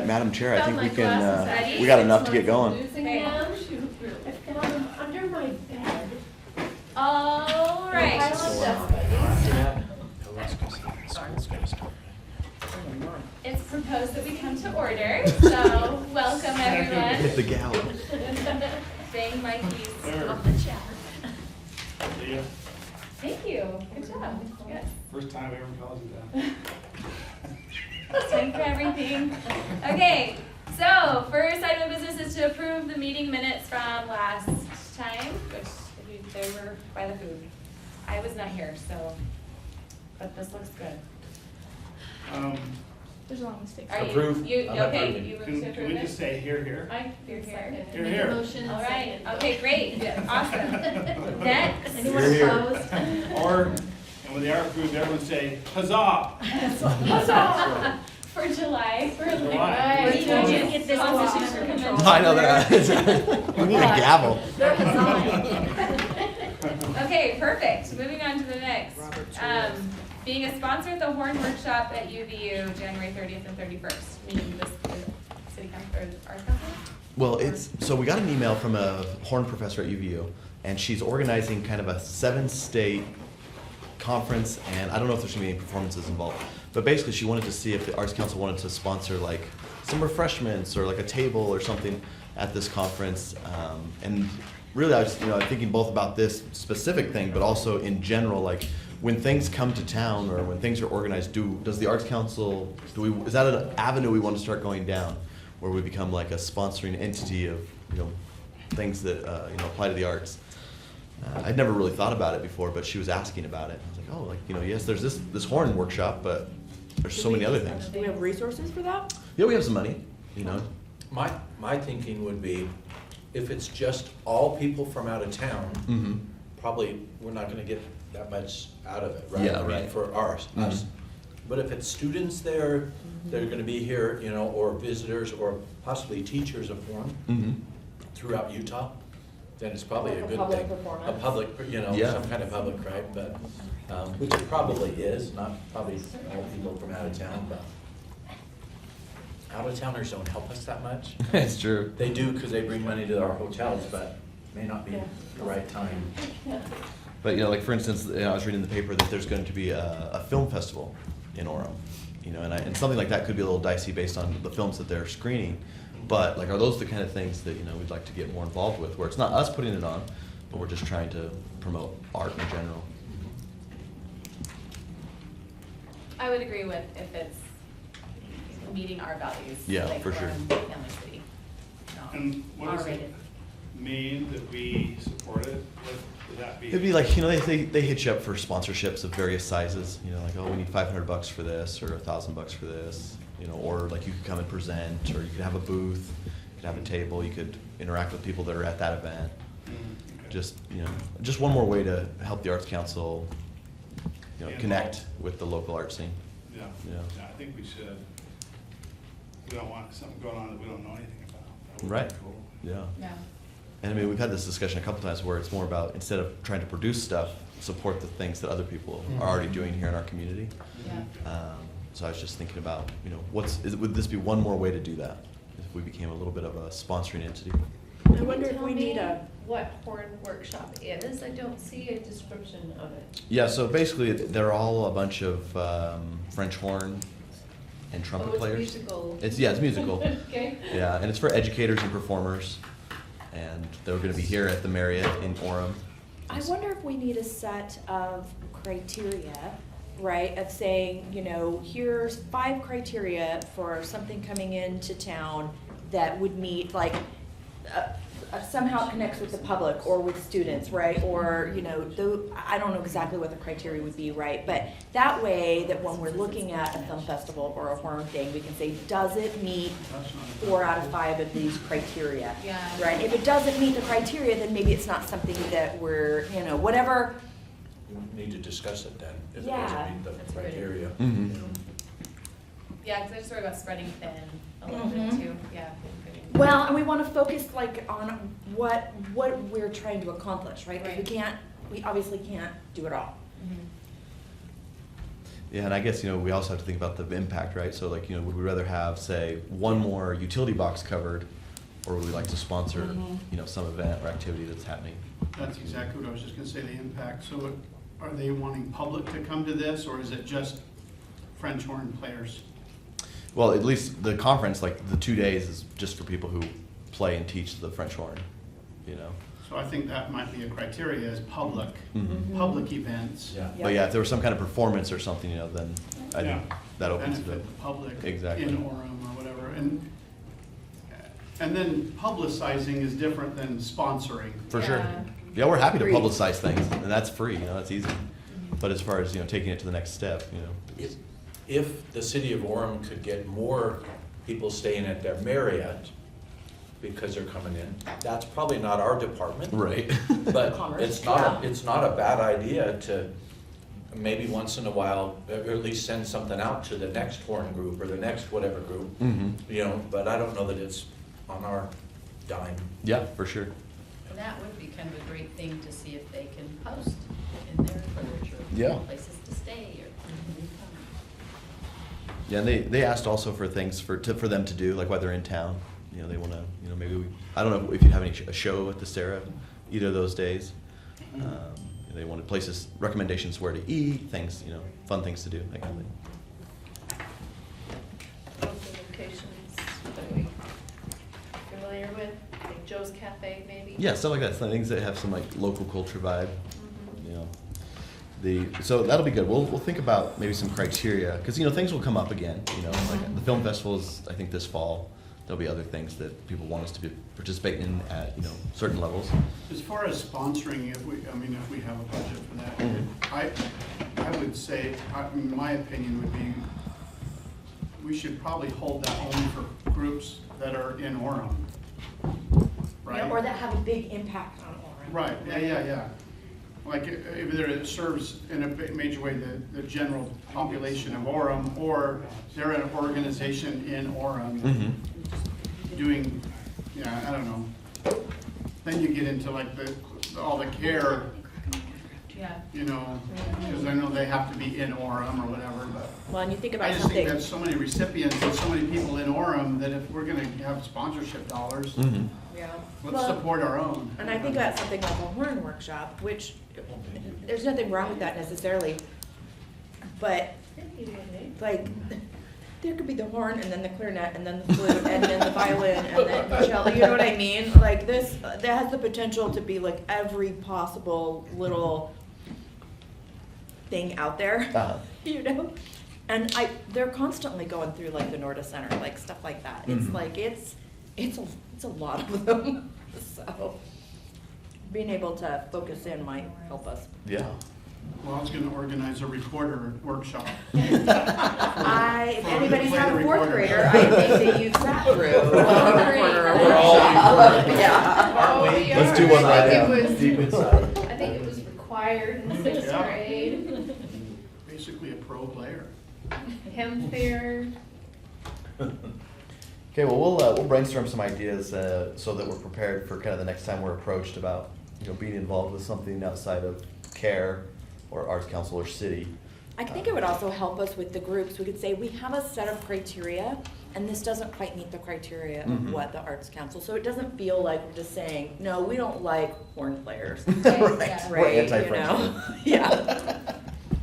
Madam Chair, I think we can, Ready? we got enough to get going. Losing them. I've got them under my bed. All right. It's proposed that we come to order, so welcome everyone. Hit the gavel. Bang my keys off the chair. Thank you. Good job. Good. First time I ever called you that. Time for everything. Okay, so first item of business is to approve the meeting minutes from last time, which they were by the food. I was not here, so, but this looks good. There's a long mistake. Are Approve. you, I'm okay, approving. you move Can to approve we just it? say here? You're here. Here, here. Motion All and right, second. okay, great, awesome. Next. Anyone Here, here. opposed? Or, and when they are approved, everyone say huzzah! Huzzah! For July. For July. Right, you did get this one Sponsorship under for control. convention. I know that. We need a gavel. They're huzzahing. Okay, perfect. Moving on to the next. Being a sponsor at the Horn Workshop at UVU, January 30th and 31st. Meaning this city council or arts council? Well, so we got an email from a horn professor at UVU, and she's organizing kind of a 7-state conference, and I don't know if there's gonna be any performances involved, but basically she wanted to see if the Arts Council wanted to sponsor like some refreshments or like a table or something at this conference. And really, I was thinking both about this specific thing, but also in general, like when things come to town or when things are organized, does the Arts Council, is that an avenue we want to start going down, where we become like a sponsoring entity of things that apply to the arts? I'd never really thought about it before, but she was asking about it. I was like, oh, yes, there's this horn workshop, but there's so many other things. Do we have resources for that? Yeah, we have some money, My thinking would be, if it's just all people from out of town, Mm-hmm. probably we're not gonna get that much out of it, right? Yeah, I mean, right. for us. Mhm. But if it's students there, they're gonna be here, or visitors, or possibly teachers of horn Mm-hmm. throughout Utah, then it's probably Like a a good public thing. performance. A public, Yeah. some kind of public, right? But, which it probably is, not probably all people from out of town, but out-of-towners don't help us that much. It's true. They do because they bring money to our hotels, but may not be the right time. But like for instance, I was reading in the paper that there's going to be a film festival in Orem, and something like that could be a little dicey based on the films that they're screening. But are those the kind of things that we'd like to get more involved with, where it's not us putting it on, but we're just trying to promote art in general? I would agree with if it's meeting our values. Yeah, like for sure. we're a family city. not And what does it R-rated. mean that we support it? What would that be? It'd be like they hit you up for sponsorships of various sizes. Like, oh, we need $500 for this or $1,000 for this. Or like you could come and present, or you could have a booth, you could have a table, you could interact with people that are at that event. Okay. Just one more way to help the Arts Council, Be connect involved. with the local art scene. Yeah, Yeah. I think we should. We don't want something going on that we don't know anything about. That would be Right. cool. Yeah. Yeah. And I mean, we've had this discussion a couple times where it's more about, instead of trying to produce stuff, support the things that other people are already doing here in our community. Yeah. So I was just thinking about, would this be one more way to do that? If we became a little bit of a sponsoring entity? I wonder if we need What horn workshop is? I don't see a description of it. Yeah, so basically, they're all a bunch of French horn and trumpet players. Musical. It's musical. Okay. Yeah, and it's for educators and performers, and they're going to be here at the Marriott in Orem. I wonder if we need a set of criteria, right, of saying, here's 5 criteria for something coming into town that would meet, like, somehow it connects with the public or with students, right? Or, I don't know exactly what the criteria would be, right? But that way that when we're looking at a film festival or a horror thing, we can say, does it meet 4 out of 5 of these criteria? Yeah. Right? If it doesn't meet the criteria, then maybe it's not something that we're, whatever. We need to discuss it then, if it Yeah. doesn't meet That's the a good idea. criteria. Mm-hmm. Yeah, because I just worry about spreading thin a little bit Mhm. too. Yeah. Well, and we want to focus on what we're trying to accomplish, right? Because Right. we obviously can't do it all. Mhm. Yeah, and I guess, we also have to think about the impact, right? So like, would we rather have, say, one more utility box covered, or would we like to sponsor, Mhm. some event or activity that's happening? That's exactly what I was just gonna say, the impact. So are they wanting public to come to this, or is it just French horn players? Well, at least the conference, like the 2 days, is just for people who play and teach the French horn, So I think that might be a criteria, is public, Mhm. public events. Yeah. But yeah, if there was some kind of performance or something, then I Yeah. think that opens it up. Benefit the public Exactly. in Orem or whatever. And then publicizing is different than sponsoring. For sure. Yeah. Yeah, we're happy to Agreed. publicize things, and that's free, that's easy. But as far as, taking it to the next step, If the city of Orem could get more people staying at their Marriott because they're coming in, that's probably not our department. Right. But Commerce, it's yeah. not a bad idea to maybe once in a while, or at least send something out to the next horn group or the next whatever group. Mm-hmm. But I don't know that it's on our dime. Yeah, for sure. And that would be kind of a great thing to see if they can post in their literature. Yeah. Places to stay or. Yeah, and they asked also for things for them to do, like while they're in town. They want to, maybe I don't know if you have a show at the Sarah either of those days. They wanted places, recommendations where to eat, things, fun things to do, that kind of thing. Local locations that we familiar with, like Joe's Cafe maybe? Yeah, stuff like that. Some things that have some like local culture vibe. Mhm. So that'll be good. We'll think about maybe some criteria because things will come up again. Like the film festival is I think this fall. There'll be other things that people want us to participate in at certain levels. As far as sponsoring, if we have a budget for that, Mhm. I would say, my opinion would be, we should probably hold that only for groups that are in Orem, right? Or that have a big impact on Orem. Right, yeah. Like, either it serves in a major way the general population of Orem, or they're an organization in Orem doing, I don't know. Then you get into like all the care, Yeah. because I know they have to be in Orem or whatever, but Well, and you think I about just think something, that's so many recipients and so many people in Orem that if we're gonna have sponsorship dollars, Mm-hmm. yeah. let's Well, support our own. and I think about something like a horn workshop, which, there's nothing wrong with that necessarily. But, like, there could be the horn, and then the clarinet, and then the flute, and then the violin, and then the cello, you know what I mean? Like this, that has the potential to be like every possible little thing out there, Uh-huh. And they're constantly going through like the Norda Center, like stuff like that. It's Mhm. like, it's a lot of them, so being able to focus in might help us. Yeah. Well, I was gonna organize a recorder workshop. If anybody's Play not the a fourth recorder. grader, I think that you've sat through. We're all Yeah. Oh, we Let's are. do one right I now, think it was- deep inside. I think it was required in sixth Yeah. grade. Basically a pro player. Him fair. Okay, well, we'll brainstorm some ideas so that we're prepared for kind of the next time we're approached about being involved with something outside of CARE or Arts Council or city. I think it would also help us with the groups. We could say, we have a set of criteria, and this doesn't quite meet the criteria Mhm. of what the Arts Council, so it doesn't feel like we're just saying, no, we don't like horn players. Right. Yeah. We're Right, anti-French. Yeah.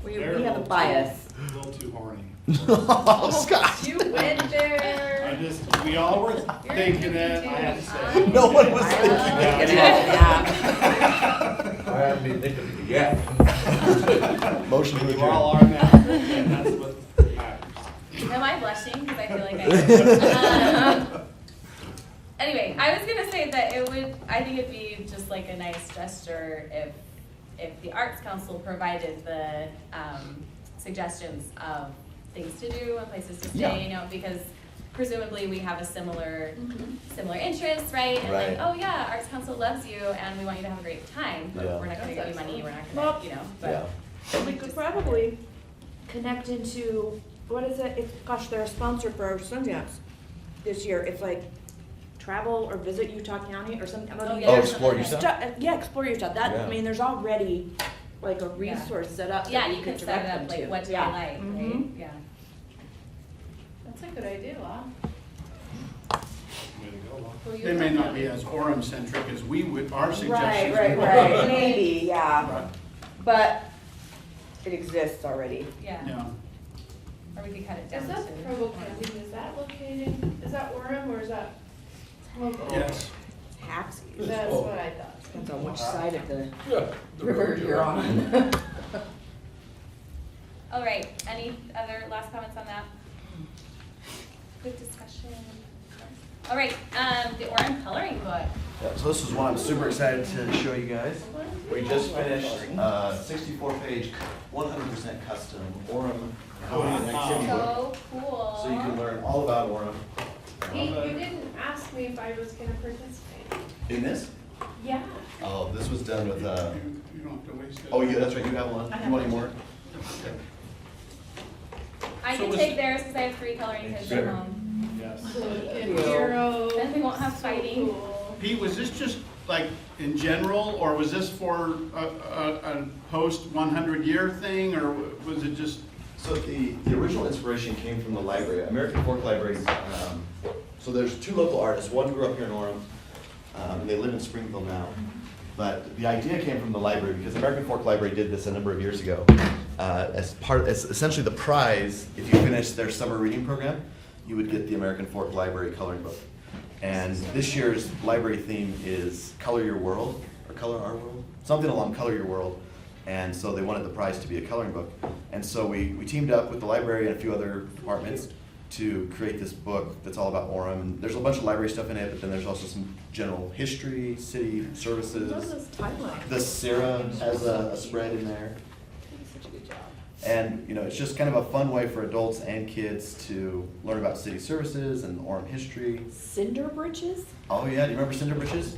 We have a bias. A little too horny. Oh, Scott. You went there. We all were You're thinking it, I have to say. No one was I thinking love that. thinking it, yeah. I haven't been thinking of it yet. Motion to You all adjourn. are now, and that's what matters. Am I blushing? Because I feel like I am. Anyway, I was gonna say that I think it'd be just like a nice gesture if the Arts Council provided the suggestions of things to do and places to stay, Yeah. because presumably we have a similar interests, right? And Right. like, oh yeah, Arts Council loves you and we want you to have a great time, but Yeah. we're not gonna give you money, we're not Well, gonna, but. Yeah. And we could probably connect into, what is it? They're a sponsor for our Sundance this year. It's like travel or visit Utah County or something. Oh, yeah. Oh, Explore Utah? Yeah, Explore Utah. Yeah. I mean, there's already like a resource set up Yeah, that you we can could set direct it them up, to. like, what do Yeah. they like, right? Mhm. Yeah. That's a good idea, wow. They may not be as Orem centric as we would, our Right, suggestions. right, maybe, yeah, but it exists already. Yeah, Yeah. or we could cut it down Is to. that Provo Camping, is that located, is that Orem or is that local? Yes. Taxis. That's what I thought. Depends on which side of the Yeah. the river road you're on. All right, any other last comments on that? Good discussion. All right, the Orem coloring book. Yeah, so this is one I'm super excited to show you guys. We just finished 64-page, 100% custom Orem coding and activity book. So cool. So you can learn all about Orem. Pete, you didn't ask me if I was gonna participate. In this? Yeah. Oh, this was done with, You don't have to waste it. oh yeah, that's right, you have one. You want any more? I So can was- take theirs because I have 3 coloring kids at Sure. home. And heroes. Then we won't have So fighting. cool. Pete, was this just like in general, or was this for a post 100-year thing, or was it just? So the original inspiration came from the library, American Fork Library. So there's 2 local artists. One grew up here in Orem. They live in Springfield now. But the idea came from the library because American Fork Library did this a number of years ago. As essentially the prize, if you finished their summer reading program, you would get the American Fork Library coloring book. And this year's library theme is Color Your World, or Color Our World, something along Color Your World. And so they wanted the prize to be a coloring book. And so we teamed up with the library and a few other departments to create this book that's all about Orem. There's a bunch of library stuff in it, but then there's also some general history, city services. The Sierra has a spread in there. And, you know, it's just kind of a fun way for adults and kids to learn about city services and Orem history. Cinder bridges? Oh yeah, do you remember Cinder Bridges?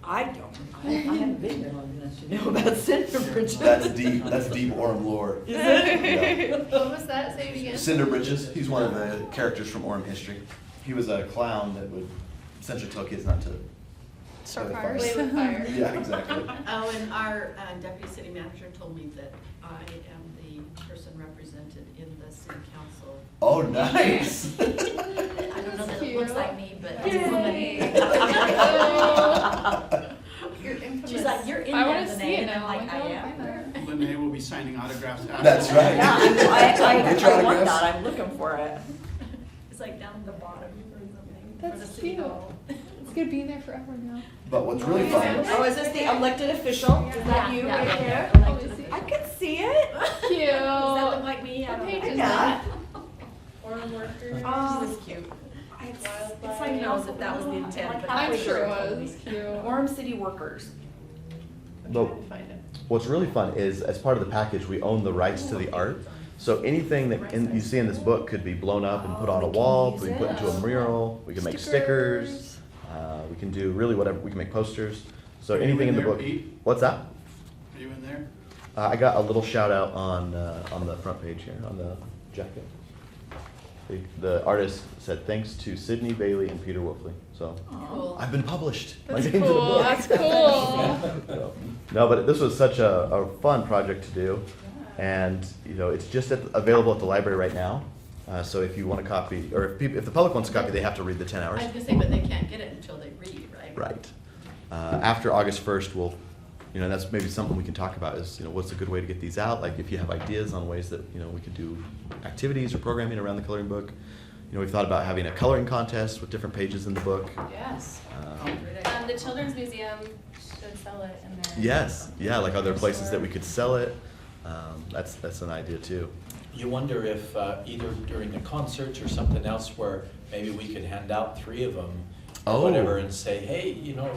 I don't. I haven't been there long enough to know about cinder bridges. That's deep Orem lore. Yeah. What was that, say it again? Cinder Bridges, he's one of the characters from Orem history. He was a clown that would essentially tell kids not to Start play fires. Play with fire. Yeah, exactly. Oh, and our deputy city manager told me that I am the person represented in the city council. Oh, nice. I don't know that it looks like me, but it's a Yay. woman. You're infamous. She's like, you're in I there, want to see Lene, it and I'm now. like, I Go am. find her. Lene will be signing autographs after. That's right. Yeah, I Get your want autographs. that, I'm looking for it. It's like down at the bottom or something. for That's the city cute. hall. It's gonna be in there forever now. But what's really fun, Oh, is this the elected official? Is that you Yeah, right yeah, there? yeah. Let me see. I can see it. Cute. Does that look like me? I What don't page know. is Yeah. that? Foreign workers. She Um, was cute. It's Wildlife. like, Who knows if that was the intent, but I'm halfway sure it through. was cute. Orem City Workers. I'm Nope. trying to find it. what's really fun is as part of the package, we own the rights to the art. So anything that you see in this book could be blown up and put on a wall, we can put into a mural, we can make stickers, we can do really whatever, we can make posters. So Are you anything in the there, book. Pete? What's that? Are you in there? I got a little shout out on the front page here, on the jacket. The artist said, thanks to Sydney Bailey and Peter Wolfley. So Cool. I've been published. My That's name's in the cool. book. That's cool. So, no, but this was such a fun project to do. And, you know, it's just available at the library right now. So if you want a copy, or if the public wants a copy, they have to read the 10 I hours. was gonna say, but they can't get it until they read, right? Right. After August 1st, we'll, you know, that's maybe something we can talk about is, you know, what's a good way to get these out? Like if you have ideas on ways that, you know, we could do activities or programming around the coloring book. You know, we've thought about having a coloring contest with different pages in the book. Yes. Great idea. The Children's Museum should sell it in there. Yes, yeah, like are there places that we could sell it? That's an idea too. You wonder if either during the concerts or something else where maybe we could hand out 3 of them or Oh. whatever and say, hey, you know,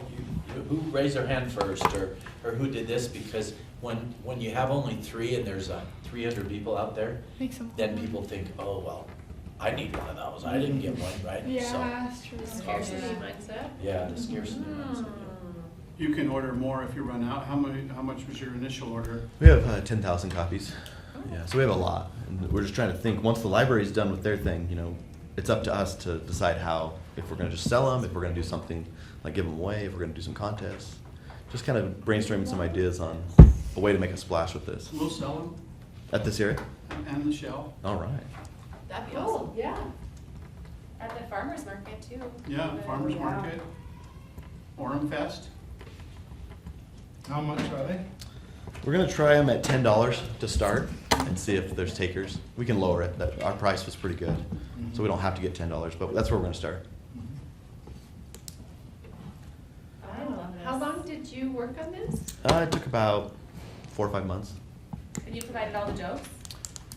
who raised their hand first or who did this? Because when you have only 3 and there's 300 people out there, Makes them. then people think, oh, well, I need one of those. I didn't get one, right? So, Yeah, it's true. Scarcity mindset. yeah, the scarcity mindset. You can order more if you run out. How much was your initial order? We have 10,000 copies. Yeah, so we have a lot. And we're just trying to think, once the library's done with their thing, you know, it's up to us to decide how, if we're gonna just sell them, if we're gonna do something like give them away, if we're gonna do some contests. Just kind of brainstorming some ideas on a way to make a splash with this. We'll sell them At this area? and the shell. All right. That'd be Oh, awesome. yeah. At the farmer's market too. Yeah, farmer's Yeah. market, Orem Fest. How much are they? We're gonna try them at $10 to start and see if there's takers. We can lower it. Our price was pretty good, so we don't have to get $10, but that's where we're gonna start. I don't know. How long did you work on this? It took about 4 or 5 months. And you provided all the jokes?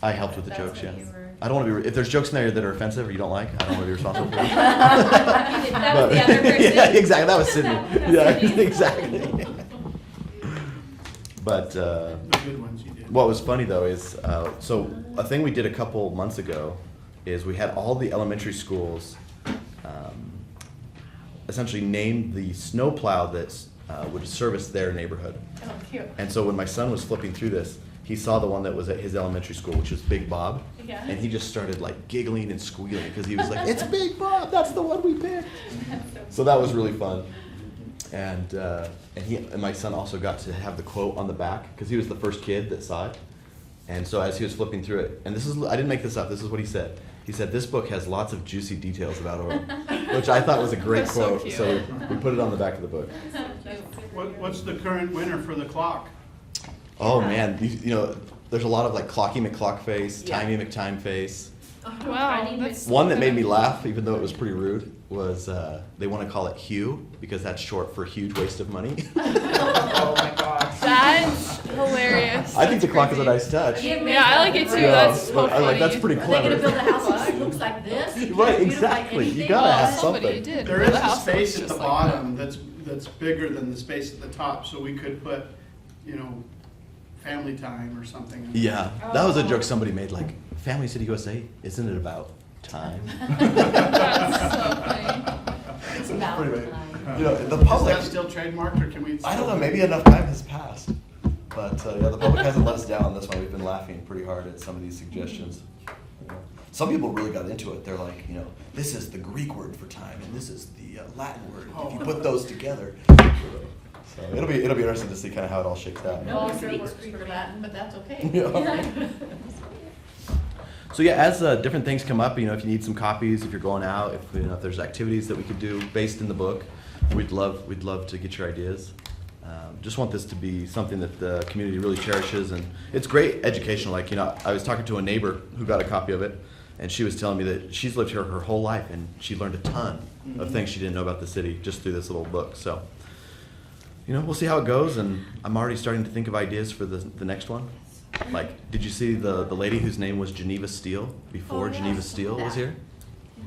I helped with the That's jokes, what yeah. you were- I don't want to be, if there's jokes in there that are offensive or you don't like, I don't want to be responsible for that. That was the other person? Yeah, exactly, that was Sydney. That was Yeah, Sydney. exactly. But, The good ones you did. what was funny though is, so a thing we did a couple months ago is we had all the elementary schools essentially name the snowplow that would service their neighborhood. Oh, cute. And so when my son was flipping through this, he saw the one that was at his elementary school, which was Big Bob. Yeah. And he just started like giggling and squealing because he was like, "It's Big Bob, that's the one we picked." So that was really fun. And my son also got to have the quote on the back because he was the first kid that saw it. And so as he was flipping through it, and I didn't make this up, this is what he said. He said, "This book has lots of juicy details about Orem," which I thought was a great That's so quote. cute. So we put it on the back of the book. What's the current winner for the clock? Oh man, you know, there's a lot of like Clocky McClockface, Yeah. Timey McTimeface. Wow, Tiny that's One that made me laugh, even though it was pretty rude, was they want to call it Hugh because that's short for huge waste of money. Oh, my gosh. that's hilarious. I think the That's clock is a crazy. nice touch. Yeah, I like it too. Yeah, That's so but I was like, funny. that's pretty Are they gonna build a clever. house that looks like this? Right, Beautiful like exactly. You anything? gotta have Somebody something. did. There build is a a house that looks space at just the like that. bottom that's bigger than the space at the top, so we could put, you know, family time or something. Yeah, that was a joke somebody made, like, Family City USA, isn't it about time? That's so funny. It's about Pretty big. time. You know, the Is public, that still trademarked, or can we? I don't know, maybe enough time has passed. But yeah, the public hasn't let us down. That's why we've been laughing pretty hard at some of these suggestions. You know, some people really got into it. They're like, you know, this is the Greek word for time, and this is the Latin word. If you put those together, so it'll be interesting to see kind of how it all shakes out. No Greek for Latin, but that's okay. Yeah. So yeah, as different things come up, you know, if you need some copies, if you're going out, if there's activities that we could do based in the book, we'd love to get your ideas. Just want this to be something that the community really cherishes, and it's great educational. Like, you know, I was talking to a neighbor who got a copy of it, and she was telling me that she's lived here her whole life, and she learned a ton of things she didn't know about the city just through this little book. So, you know, we'll see how it goes, and I'm already starting to think of ideas for the next one. Like, did you see the lady whose name was Geneva Steele before Geneva Steele was here?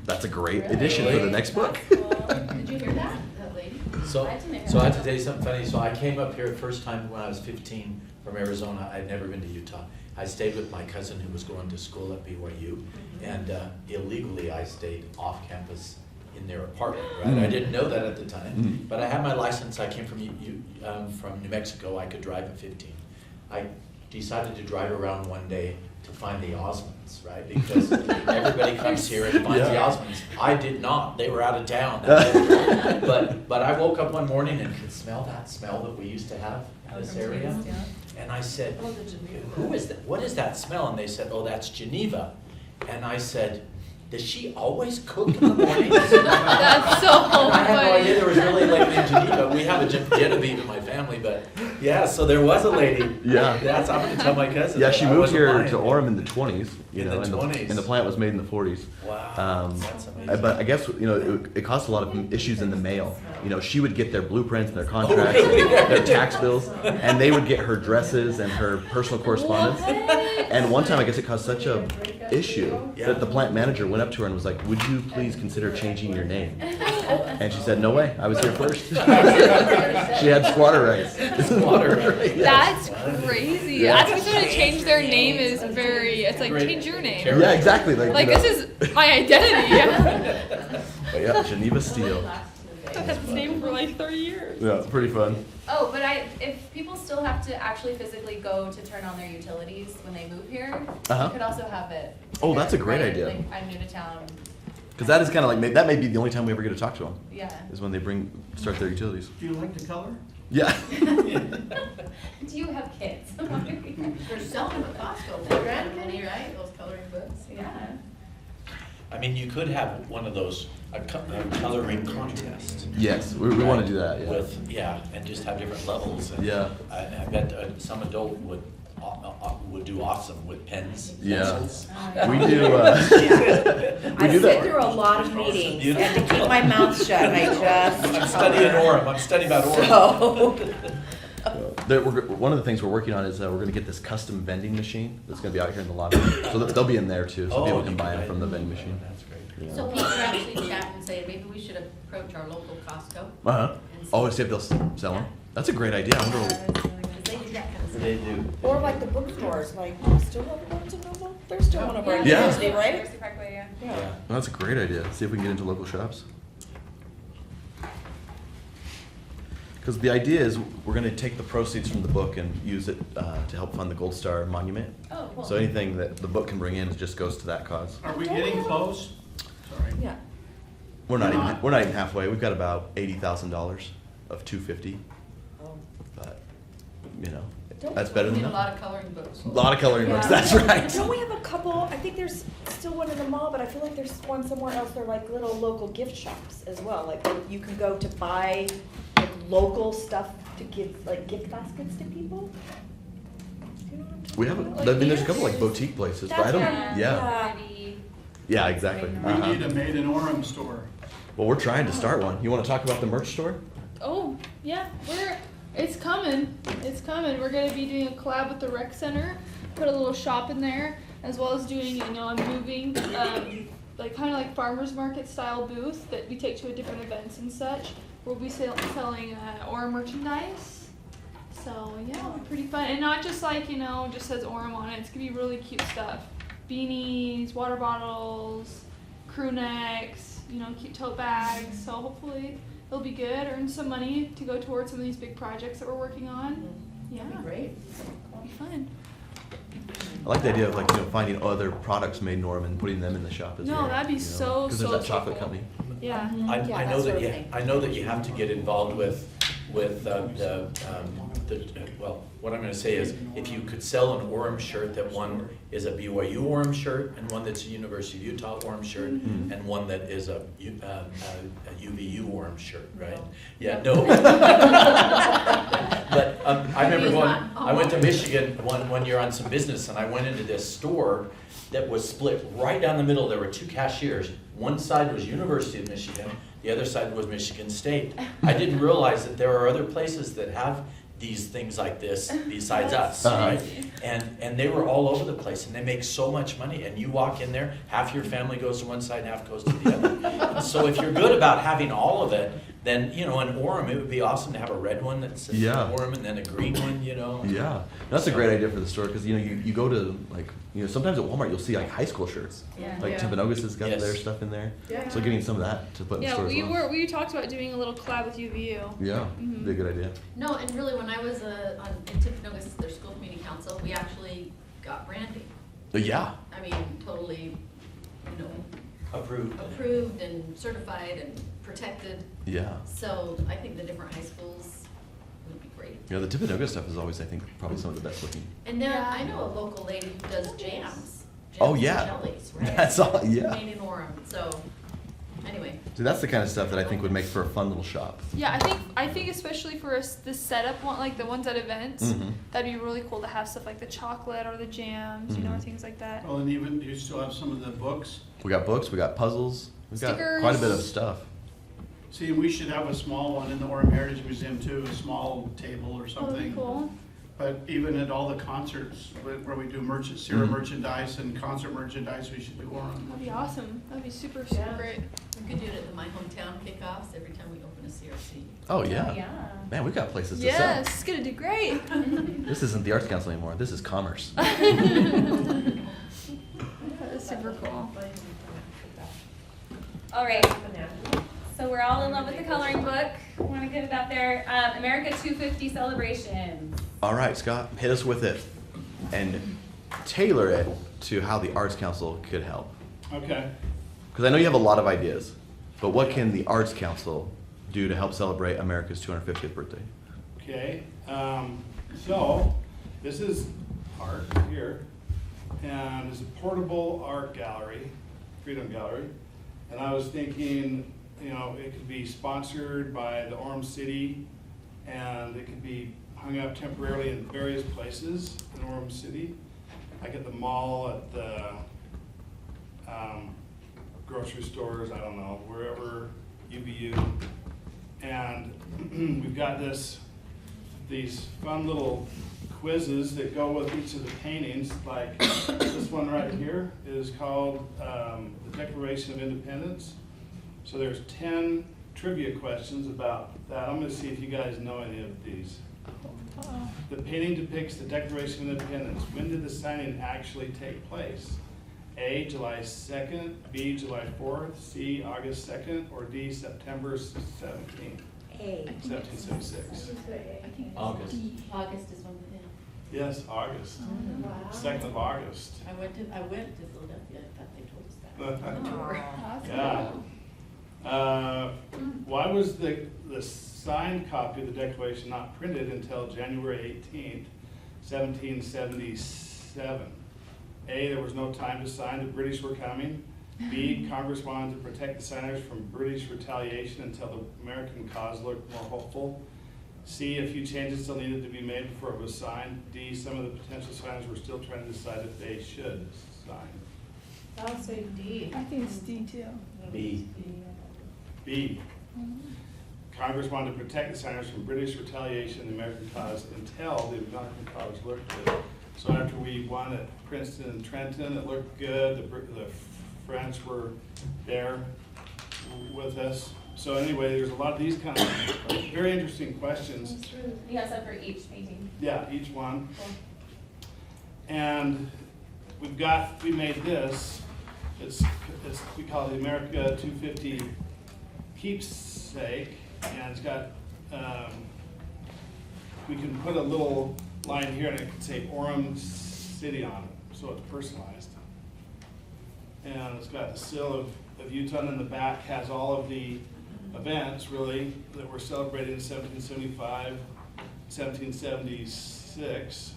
That's a great addition for the next book. Did you hear that, that lady? So, I didn't hear so I have to that. tell you something funny. So I came up here the first time when I was 15 from Arizona. I'd never been to Utah. I stayed with my cousin who was going to school at BYU, and illegally I stayed off campus in their apartment. Right? I didn't know that at the time, but I had my license. I came from New Mexico. I could drive at 15. I decided to drive around one day to find the Osmonds, right? Because everybody comes here and finds the Yeah. Osmonds. I did not. They were out of town. But I woke up one morning and could smell that smell that we used to have in this area. And I said, who is that? What is that smell? And they said, oh, that's Geneva. And I said, does she always cook in the mornings? That's so I had no idea funny. there was really a lady named Geneva. We have a Genevieve in my family, but yeah, so there was a lady. Yeah. That's, I'm gonna tell my cousin. Yeah, that she I moved wasn't here lying. to Orem in the 20s. You In know, the 20s. and the plant was made in the 40s. Wow, that's amazing. But I guess, you know, it caused a lot of issues in the mail. You know, she would get their blueprints and their contracts, really? their tax bills, and they would get her dresses and her personal correspondence. And one time, I guess it caused such a issue that the plant manager went up to her and was like, "Would you please consider changing your name?" And she said, "No way, I was here first." She had squatter rights. That's crazy. Yeah. Asking someone to change their name is very. It's like Great. change your name. Yeah, exactly. Like you know. this is my identity. Yeah. But yeah, Geneva Steele. I've had this name for like 30 years. Yeah, pretty fun. Oh, but if people still have to actually physically go to turn on their utilities when they move here, Uh-huh. you could also have it. Oh, that's a great right? idea. Like, I'm new to town, Because that is kind of like, that may be the only time we ever get to talk to them, yeah. is when they start their utilities. Do you like the color? Yeah. Do you have kids? They're selling them at Costco for grand money, right? Those coloring books. Yeah. I mean, you could have one of those, a coloring contest. Yes, we want to do that, yeah. With, yeah, and just have different levels. And Yeah. I bet some adult would do awesome with pens, Yeah. pencils. We do, I do sit that. through a lot of meetings, and to keep my mouth shut, I just. I'm studying Orem, I'm studying about Orem. So, one of the things we're working on is we're going to get this custom vending machine that's going to be out here in the lobby. So they'll be in there too, so people can buy them from the vending machine. That's great. Yeah. So people are actually chatting and saying, maybe we should approach our local Costco. Uh-huh. and see- Oh, see if they'll sell them? That's a great idea. I wonder, Because they do that kind of stuff. They do. or like the bookstores, like, still have Barnes and Noble? They're still one of our Yeah. university, right? University Parkway, yeah. Yeah. Yeah. that's a great idea. See if we can get into local shops. Because the idea is we're going to take the proceeds from the book and use it to help fund the Gold Star Monument. Oh, cool. So anything that the book can bring in just goes to that cause. Are we getting close? Sorry. Yeah. We're not even halfway. We've got about $80,000 of $250, Oh. but you know, Don't that's better We than need a nothing. lot of coloring books. A lot of coloring books. Yeah. That's right. Don't we have a couple, I think there's still one in the mall, but I feel like there's one somewhere else, they're like little local gift shops as well, like you can go to buy like local stuff to give, like gift baskets to people. Do you know what I'm talking We have. about? I mean, there's a couple like boutique places, but I don't. That's Yeah. Maybe. Yeah, exactly. We need a made in Orem store. Well, we're trying to start one. You want to talk about the merch store? Oh, yeah, it's coming. It's coming. We're gonna be doing a collab with the rec center, put a little shop in there, as well as doing, I'm moving, like kind of like farmer's market style booth that we take to different events and such. We'll be selling Orem merchandise. So yeah, it'll be pretty fun. And not just like, just says Orem on it. It's gonna be really cute stuff. Beanies, water bottles, crew necks, cute tote bags. So hopefully it'll be good. Earn some money to go towards some of these big projects that we're working on. Yeah, That'd be great. it'll be fun. I like the idea of like finding other products made in Orem and putting them in the shop as No, well. that'd be so, Because there's so that chocolate cool. company. Yeah. Yeah, I that know sort that of you, thing. I know that you have to get involved with well, what I'm gonna say is, if you could sell an Orem shirt, that one is a BYU Orem shirt, and one that's a University of Utah Orem shirt, Mhm. and one that is a UVU Orem shirt, right? Yeah, no. But I remember I went to Michigan one year on some business, and I went into this store that was split right down the middle. There were two cashiers. One side was University of Michigan, the other side was Michigan State. I didn't realize that there are other places that have these things like this besides us, right? And they were all over the place, and they make so much money. And you walk in there, half your family goes to one side, and half goes to the other. And so if you're good about having all of it, then in Orem, it would be awesome to have a red one that says Yeah. Orem, and then a green one, Yeah, that's a great idea for the store because you go to like sometimes at Walmart you'll see like high school shirts. Yeah. Like Yeah. Timpanogos has got Yes. their stuff in there. Yeah. So getting some of that to put in the Yeah, store as well. we talked about doing a little collab with UVU. Yeah, Mhm. be a good idea. No, and really, when I was in Timpanogos, their school community council, we actually got branding. But yeah, I mean, totally, approved. approved and certified and protected. yeah. So I think the different high schools would be great. The Timpanogos stuff is always I think probably some of the best looking. And then Yeah. I know a local lady who does jams. Oh, Jams yeah. and jellies, right? That's all. Yeah. Made in Orem, so, anyway. See, that's the kind of stuff that I think would make for a fun little shop. Yeah, I think especially for us, the setup one, like the ones at events, Mhm. that'd be really cool to have stuff like the chocolate or the jams, or Mhm. things like that. Well, and even, do you still have some of the books? We got books, we got puzzles, we've got Stickers. quite a bit of stuff. See, we should have a small one in the Orem Heritage Museum too, a small table or Oh, that'd something. be cool. But even at all the concerts where we do Sierra Mhm. merchandise and concert merchandise, we should do Orem. That'd be awesome. That'd be super Yeah. great. We could do it at my hometown kickoffs every time we open a CRC. Oh yeah. Yeah. Man, we've got places to Yes, it's gonna do great. sell. This isn't the Arts Council anymore. This is commerce. That is super cool. All right. So we're all in love with the coloring book. We want to get it out there. America 250 celebrations. All right, Scott, hit us with it and tailor it to how the Arts Council could help. Okay. Because I know you have a lot of ideas, but what can the Arts Council do to help celebrate America's 250th birthday? Okay, so this is art here, and it's a portable art gallery, Freedom Gallery. And I was thinking, you know, it could be sponsored by the Orem City, and it could be hung up temporarily in various places in Orem City, like at the mall, at the grocery stores, I don't know, wherever, UVU. And we've got these fun little quizzes that go with each of the paintings, like this one right here is called the Declaration of Independence. So there's 10 trivia questions about that. I'm gonna see if you guys know any of these. The painting depicts the Declaration of Independence. When did the signing actually take place? A, July 2nd, B, July 4th, C, August 2nd, or D, September 17th, A. 1776. August. August is when, Yes, August, Wow. 2nd of August. I went to Philadelphia, I thought they told us that. On tour. Yeah. Why was the signed copy of the Declaration not printed until January 18th, 1777? A, there was no time to sign, the British were coming. B, Congress wanted to protect the signers from British retaliation until the American cause looked more hopeful. C, a few changes still needed to be made before it was signed. D, some of the potential signers were still trying to decide if they should sign. I'll say D. I think it's D too. B. B, Congress wanted to protect the signers from British retaliation in the American cause until the American cause looked good. So after we won at Princeton and Trenton, it looked good. The French were there with us. So anyway, there's a lot of these kind of very interesting questions. You have some for each painting. Yeah, each one. And we made this. It's we call it the America 250 keepsake, and it's got we can put a little line here, and it can say Orem City on it, so it's personalized. And it's got the seal of Utah, and in the back has all of the events, really, that were celebrated in 1775, 1776.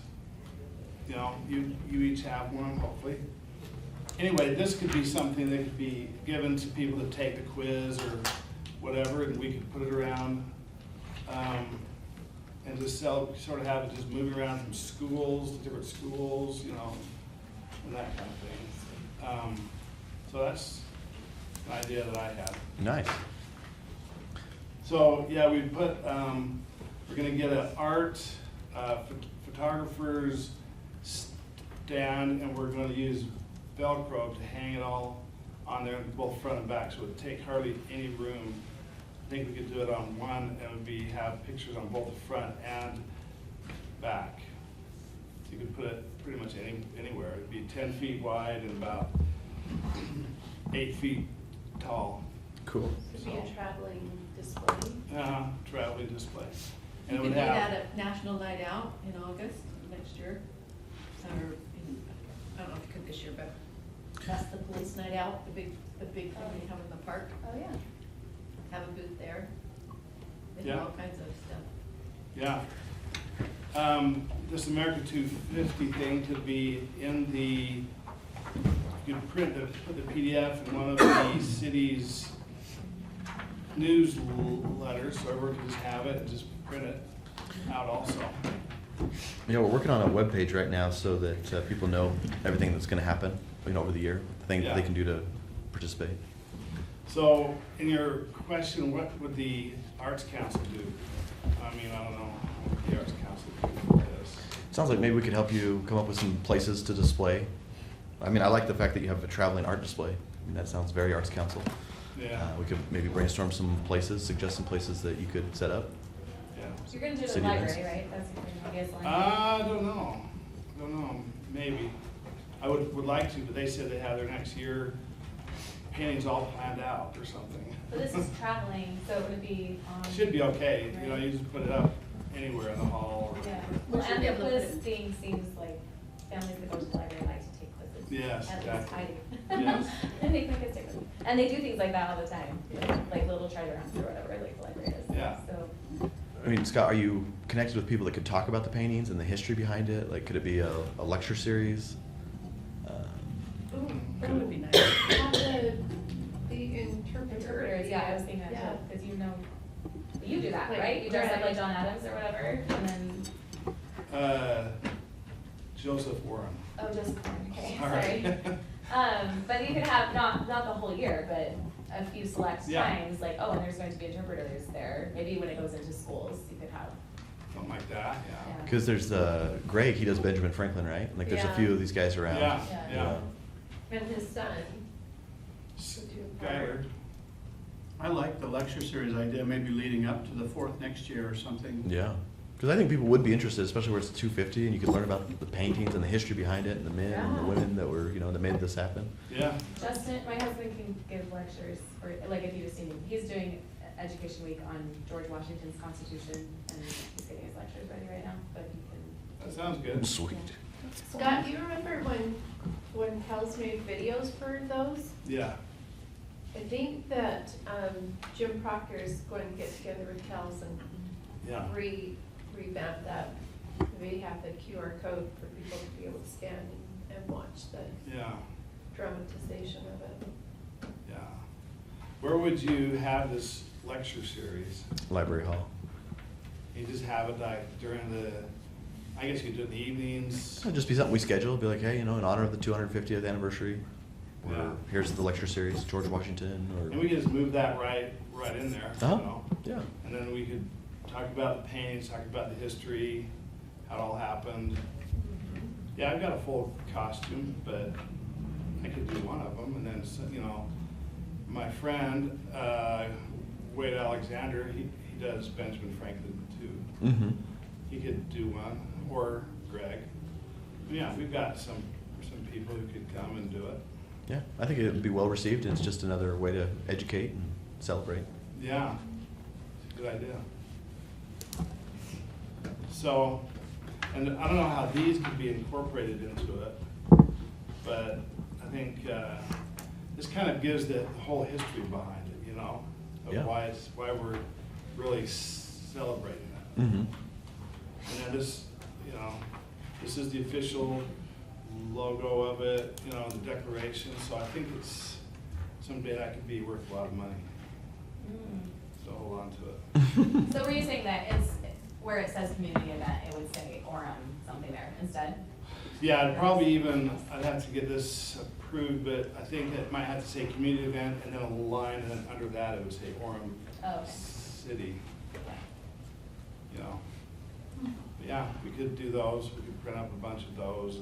You know, you each have one, hopefully. Anyway, this could be something that could be given to people that take the quiz or whatever, and we could put it around and just sort of have it just moving around from schools to different schools, you know, and that kind of thing. So that's an idea that I had. Nice. So, yeah, we put, we're gonna get an art photographer's stand, and we're gonna use Velcro to hang it all on there, both front and back, so it would take hardly any room. I think we could do it on one, and it would have pictures on both the front and back. So you could put it pretty much anywhere. It'd be 10 feet wide and about 8 feet tall. Cool. Could be a traveling display. Traveling display. And You it could would do that have, at National Night Out in August next year. Or, I don't know if you could this year, but that's the police night out, the big thing they have in the park. Oh, yeah. Have a booth there. They do Yeah. all kinds of stuff. yeah. This America 250 thing could be in the, you could put the PDF in one of the city's newsletters, so everyone can just have it and just print it out also. Yeah, we're working on a webpage right now so that people know everything that's going to happen, you know, over the year, the things that they Yeah. can do to participate. So, in your question, what would the Arts Council do? I mean, I don't know what the Arts Council do with this. Sounds like maybe we could help you come up with some places to display. I mean, I like the fact that you have a traveling art display. I mean, that sounds very Arts Council. Yeah, We could maybe brainstorm some places, suggest some places that you could set up. yeah. You're gonna do it at the City events. library, right? That's your biggest line. I don't know, maybe. I would like to, but they said they have their next year paintings all planned out or something. But this is traveling, so it would be on. Should be okay, you know, you just put it up anywhere in the hall or. Yeah, We well, should and be the able to put quiz it- thing seems like families that go to the library like to take quizzes. Yes, At least exactly. I do. Yes. And they think it's different. And they do things like that all the time, like little try-arounds or whatever, like the library does. Yeah. So, I mean, Scott, are you connected with people that could talk about the paintings and the history behind it? Like, could it be a lecture series? Ooh, that Could- would be nice. Have the interpreter. Interpreters, yeah, I was thinking that Yeah. too, because you know, you do that, Like, right? You dress up right. like John Adams or whatever, and then, Joseph Orem. oh, just, okay, Sorry. sorry. But you could have, not the whole year, but a few select Yeah. times, like, oh, and there's going to be interpreters there. Maybe when it goes into schools, you could have, Something like that, yeah. yeah. Because there's Greg, he does Benjamin Franklin, right? Like, there's a Yeah. few of these guys around. Yeah, Yeah. yeah. And his son. Skyler. I like the lecture series idea, maybe leading up to the 4th next year or something. Yeah. Because I think people would be interested, especially where it's 250, and you could learn about the paintings and the history behind it, and the men and the Yeah. women that were, that made this happen. Yeah, Justin, my husband can give lectures for, like, if you've seen him, he's doing Education Week on George Washington's Constitution, and he's getting his lectures ready right now, but he can. that sounds good. Sweet. Scott, do you remember when Kel's made videos for those? Yeah, I think that Jim Proctor is going to get together with Kel's and yeah. revamp that. Maybe have the QR code for people to be able to scan and watch the Yeah, dramatization of it. yeah. Where would you have this lecture series? Library Hall. You just have it like during the, I guess you could do it in the evenings. It'd just be something we schedule, be like, hey, in honor of the 250th anniversary, or Yeah. here's the lecture series, George Washington, And we or, could just move that right in there, you Uh-huh. know? yeah. And then we could talk about the paintings, talk about the history, how it all happened. Yeah, I've got a full costume, but I could do one of them, and then, my friend, Wade Alexander, he does Benjamin Franklin too. Mm-hmm. He could do one, or Greg. Yeah, we've got some people who could come and do it. Yeah, I think it would be well received, and it's just another way to educate and celebrate. Yeah, it's a good idea. So, and I don't know how these could be incorporated into it, but I think this kind of gives the whole history behind it, Yeah. of why we're really celebrating it. Mm-hmm. And then this, this is the official logo of it, the declaration, so I think it's someday that could be worth a lot of money, so hold on to it. So were you saying that it's, where it says community event, it would say Orem something there instead? Yeah, I'd have to get this approved, but I think it might have to say community event and then a line, and then under that it would say Orem Oh, okay. City, But yeah, we could do those, we could print up a bunch of those,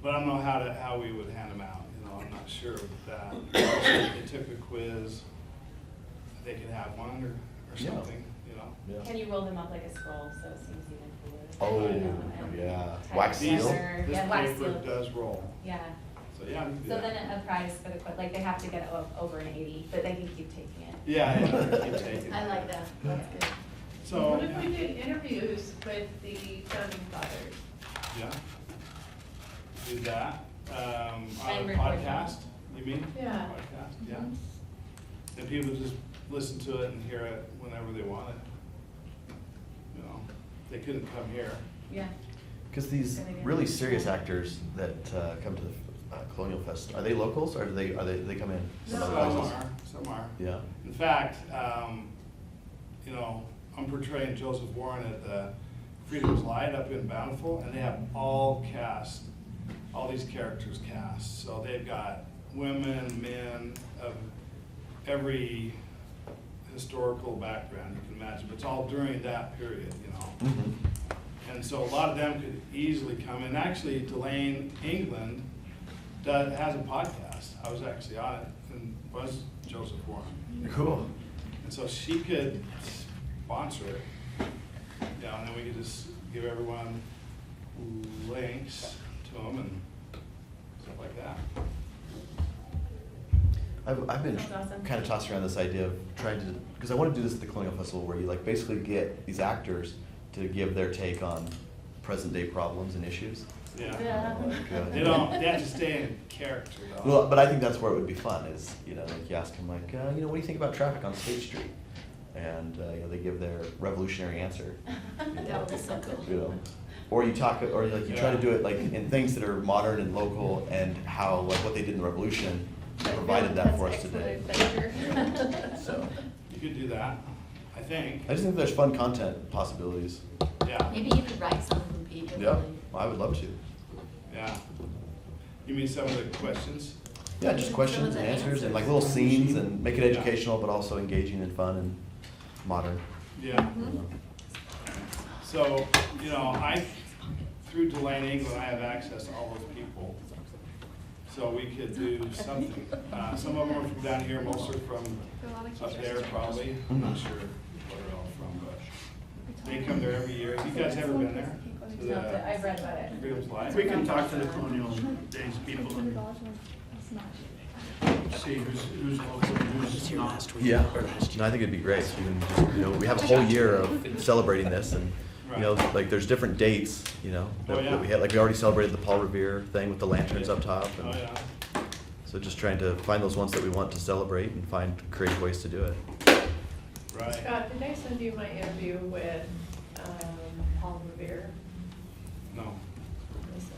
but I don't know how we would hand them out, I'm not sure with that. They took a quiz, they could have one or Yeah. something, Yeah. Can you roll them up like a scroll, so it seems even cooler? Oh, And yeah. tie Wax it seal? together. This Yeah, wax paper seal. does roll, Yeah, so yeah, we can do so that. then a prize for the quiz, like they have to get over an 80, but they can keep taking it. Yeah, keep taking it. I like that, that's good. So, What if we did interviews with the founding fathers? yeah, do that, on And a recording. podcast, you mean? Yeah. Podcast, yeah. And people just listen to it and hear it whenever they want it. They couldn't come here. Yeah. Because these Good idea. really serious actors that come to the Colonial Fest, are they locals, or do they come in from other places? Some are. Yeah. In fact, I'm portraying Joseph Warren at the Freedom's Light up in Bountiful, and they have all these characters cast. So they've got women, men of every historical background you can imagine, but it's all during that period, Mm-hmm. And so a lot of them could easily come in. Actually, Delane England has a podcast. I was actually on it, and was Joseph Warren. Cool. And so she could sponsor it, and then we could just give everyone links to them and stuff like that. I've been That's awesome. kind of tossing around this idea of trying to, because I want to do this at the Colonial Festival, where you basically get these actors to give their take on present day problems and issues. Yeah. Like, They have to stay in character though. Well, but I think that's where it would be fun, is, like you ask them, what do you think about traffic on State Street? and they give their revolutionary answer. That would be so cool. You know, or you talk, or like you try to do it like in things that are modern and local, and how like what they did in the revolution provided that for us today. So You could do that, I think. I just think there's fun content possibilities. Yeah, Maybe you could write something, Pete. Yeah, I would love to. yeah. You mean some of the questions? Yeah, just questions and answers and like little scenes and make it educational, but also engaging and fun and modern. Yeah. You know. So, through Delane England, I have access to all those people. So we could do something. Some of them are from down here, most are from up there probably. I'm not sure where they're all from, but they come there every year. Have you guys ever been there? To the I've read about it. Freedom's Life? We can talk to the Colonial Days people and see who's local and who's not. Yeah, no, I think it'd be great. Even just, we have a whole year of celebrating this, and like there's different dates, that we had. Like we already celebrated the Paul Revere thing with the lanterns up top, and Oh, yeah. so just trying to find those ones that we want to celebrate and find creative ways to do it. Right. Scott, did I send you my interview with Paul Revere? No. I sent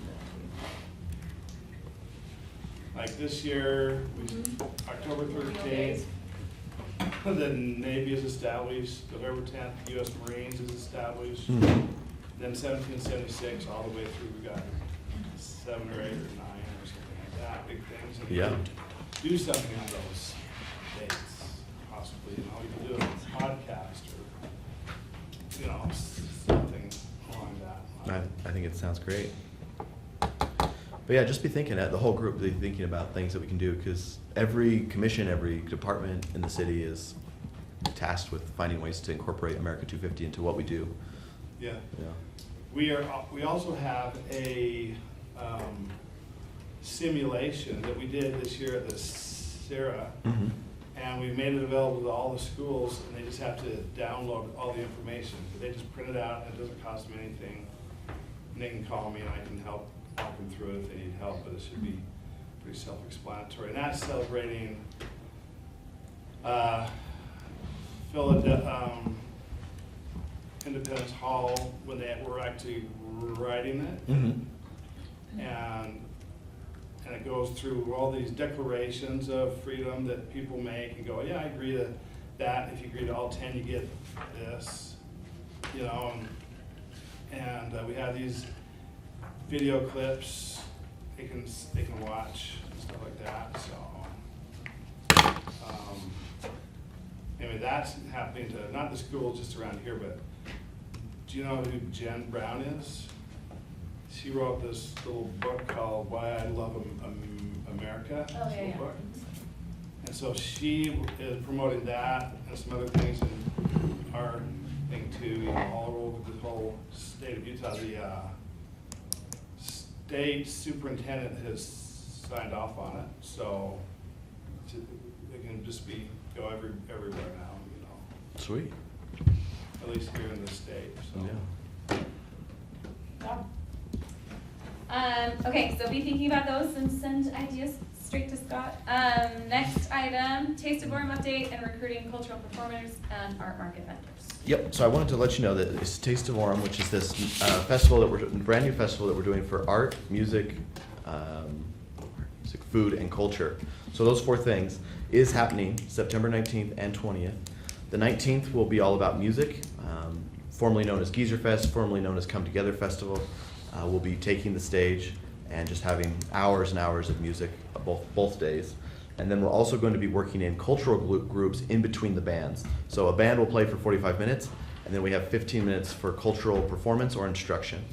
that Like this year, October 13th, the Navy is established, November 10th, US Marines is established. Then 1776, all the way through, we got 7 or 8 or 9 or something like that, big things. And we Yeah. could do something on those dates, possibly, we can do a podcast or, something along that. I think it sounds great. But yeah, just be thinking, the whole group, be thinking about things that we can do, because every commission, every department in the city is tasked with finding ways to incorporate America 250 into what we do. Yeah. Yeah. We also have a simulation that we did this year at the Sarah, Mm-hmm. and we made it available to all the schools, and they just have to download all the information. They just print it out, and it doesn't cost them anything. And they can call me, and I can help walk them through it if they need help, but it should be pretty self-explanatory. And that's celebrating Philadelphia, Independence Hall, when they were actually writing it. Mm-hmm. And it goes through all these declarations of freedom that people make and go, yeah, I agree to that. If you agree to all 10, you get this, and we have these video clips they can watch and stuff like that. So anyway, that's happening to not the schools just around here, but do you know who Jen Brown is? She wrote this little book called Why I Love America. Oh, yeah, yeah. Book. And so she is promoting that and some other things, and our thing too, all over the whole state of Utah. The state superintendent has signed off on it, so it can just go everywhere now, Sweet. at least here in the state. So. Yeah. Okay, so be thinking about those and send ideas straight to Scott. Next item, Taste of Orem update and recruiting cultural performers and art market vendors. Yep, so I wanted to let you know that it's Taste of Orem, which is this brand new festival that we're doing for art, music, food, and culture. So those 4 things is happening September 19th and 20th. The 19th will be all about music, formerly known as Geezer Fest, formerly known as Come Together Festival. We'll be taking the stage and just having hours and hours of music both days. And then we're also going to be working in cultural groups in between the bands. So a band will play for 45 minutes, and then we have 15 minutes for cultural performance or instruction.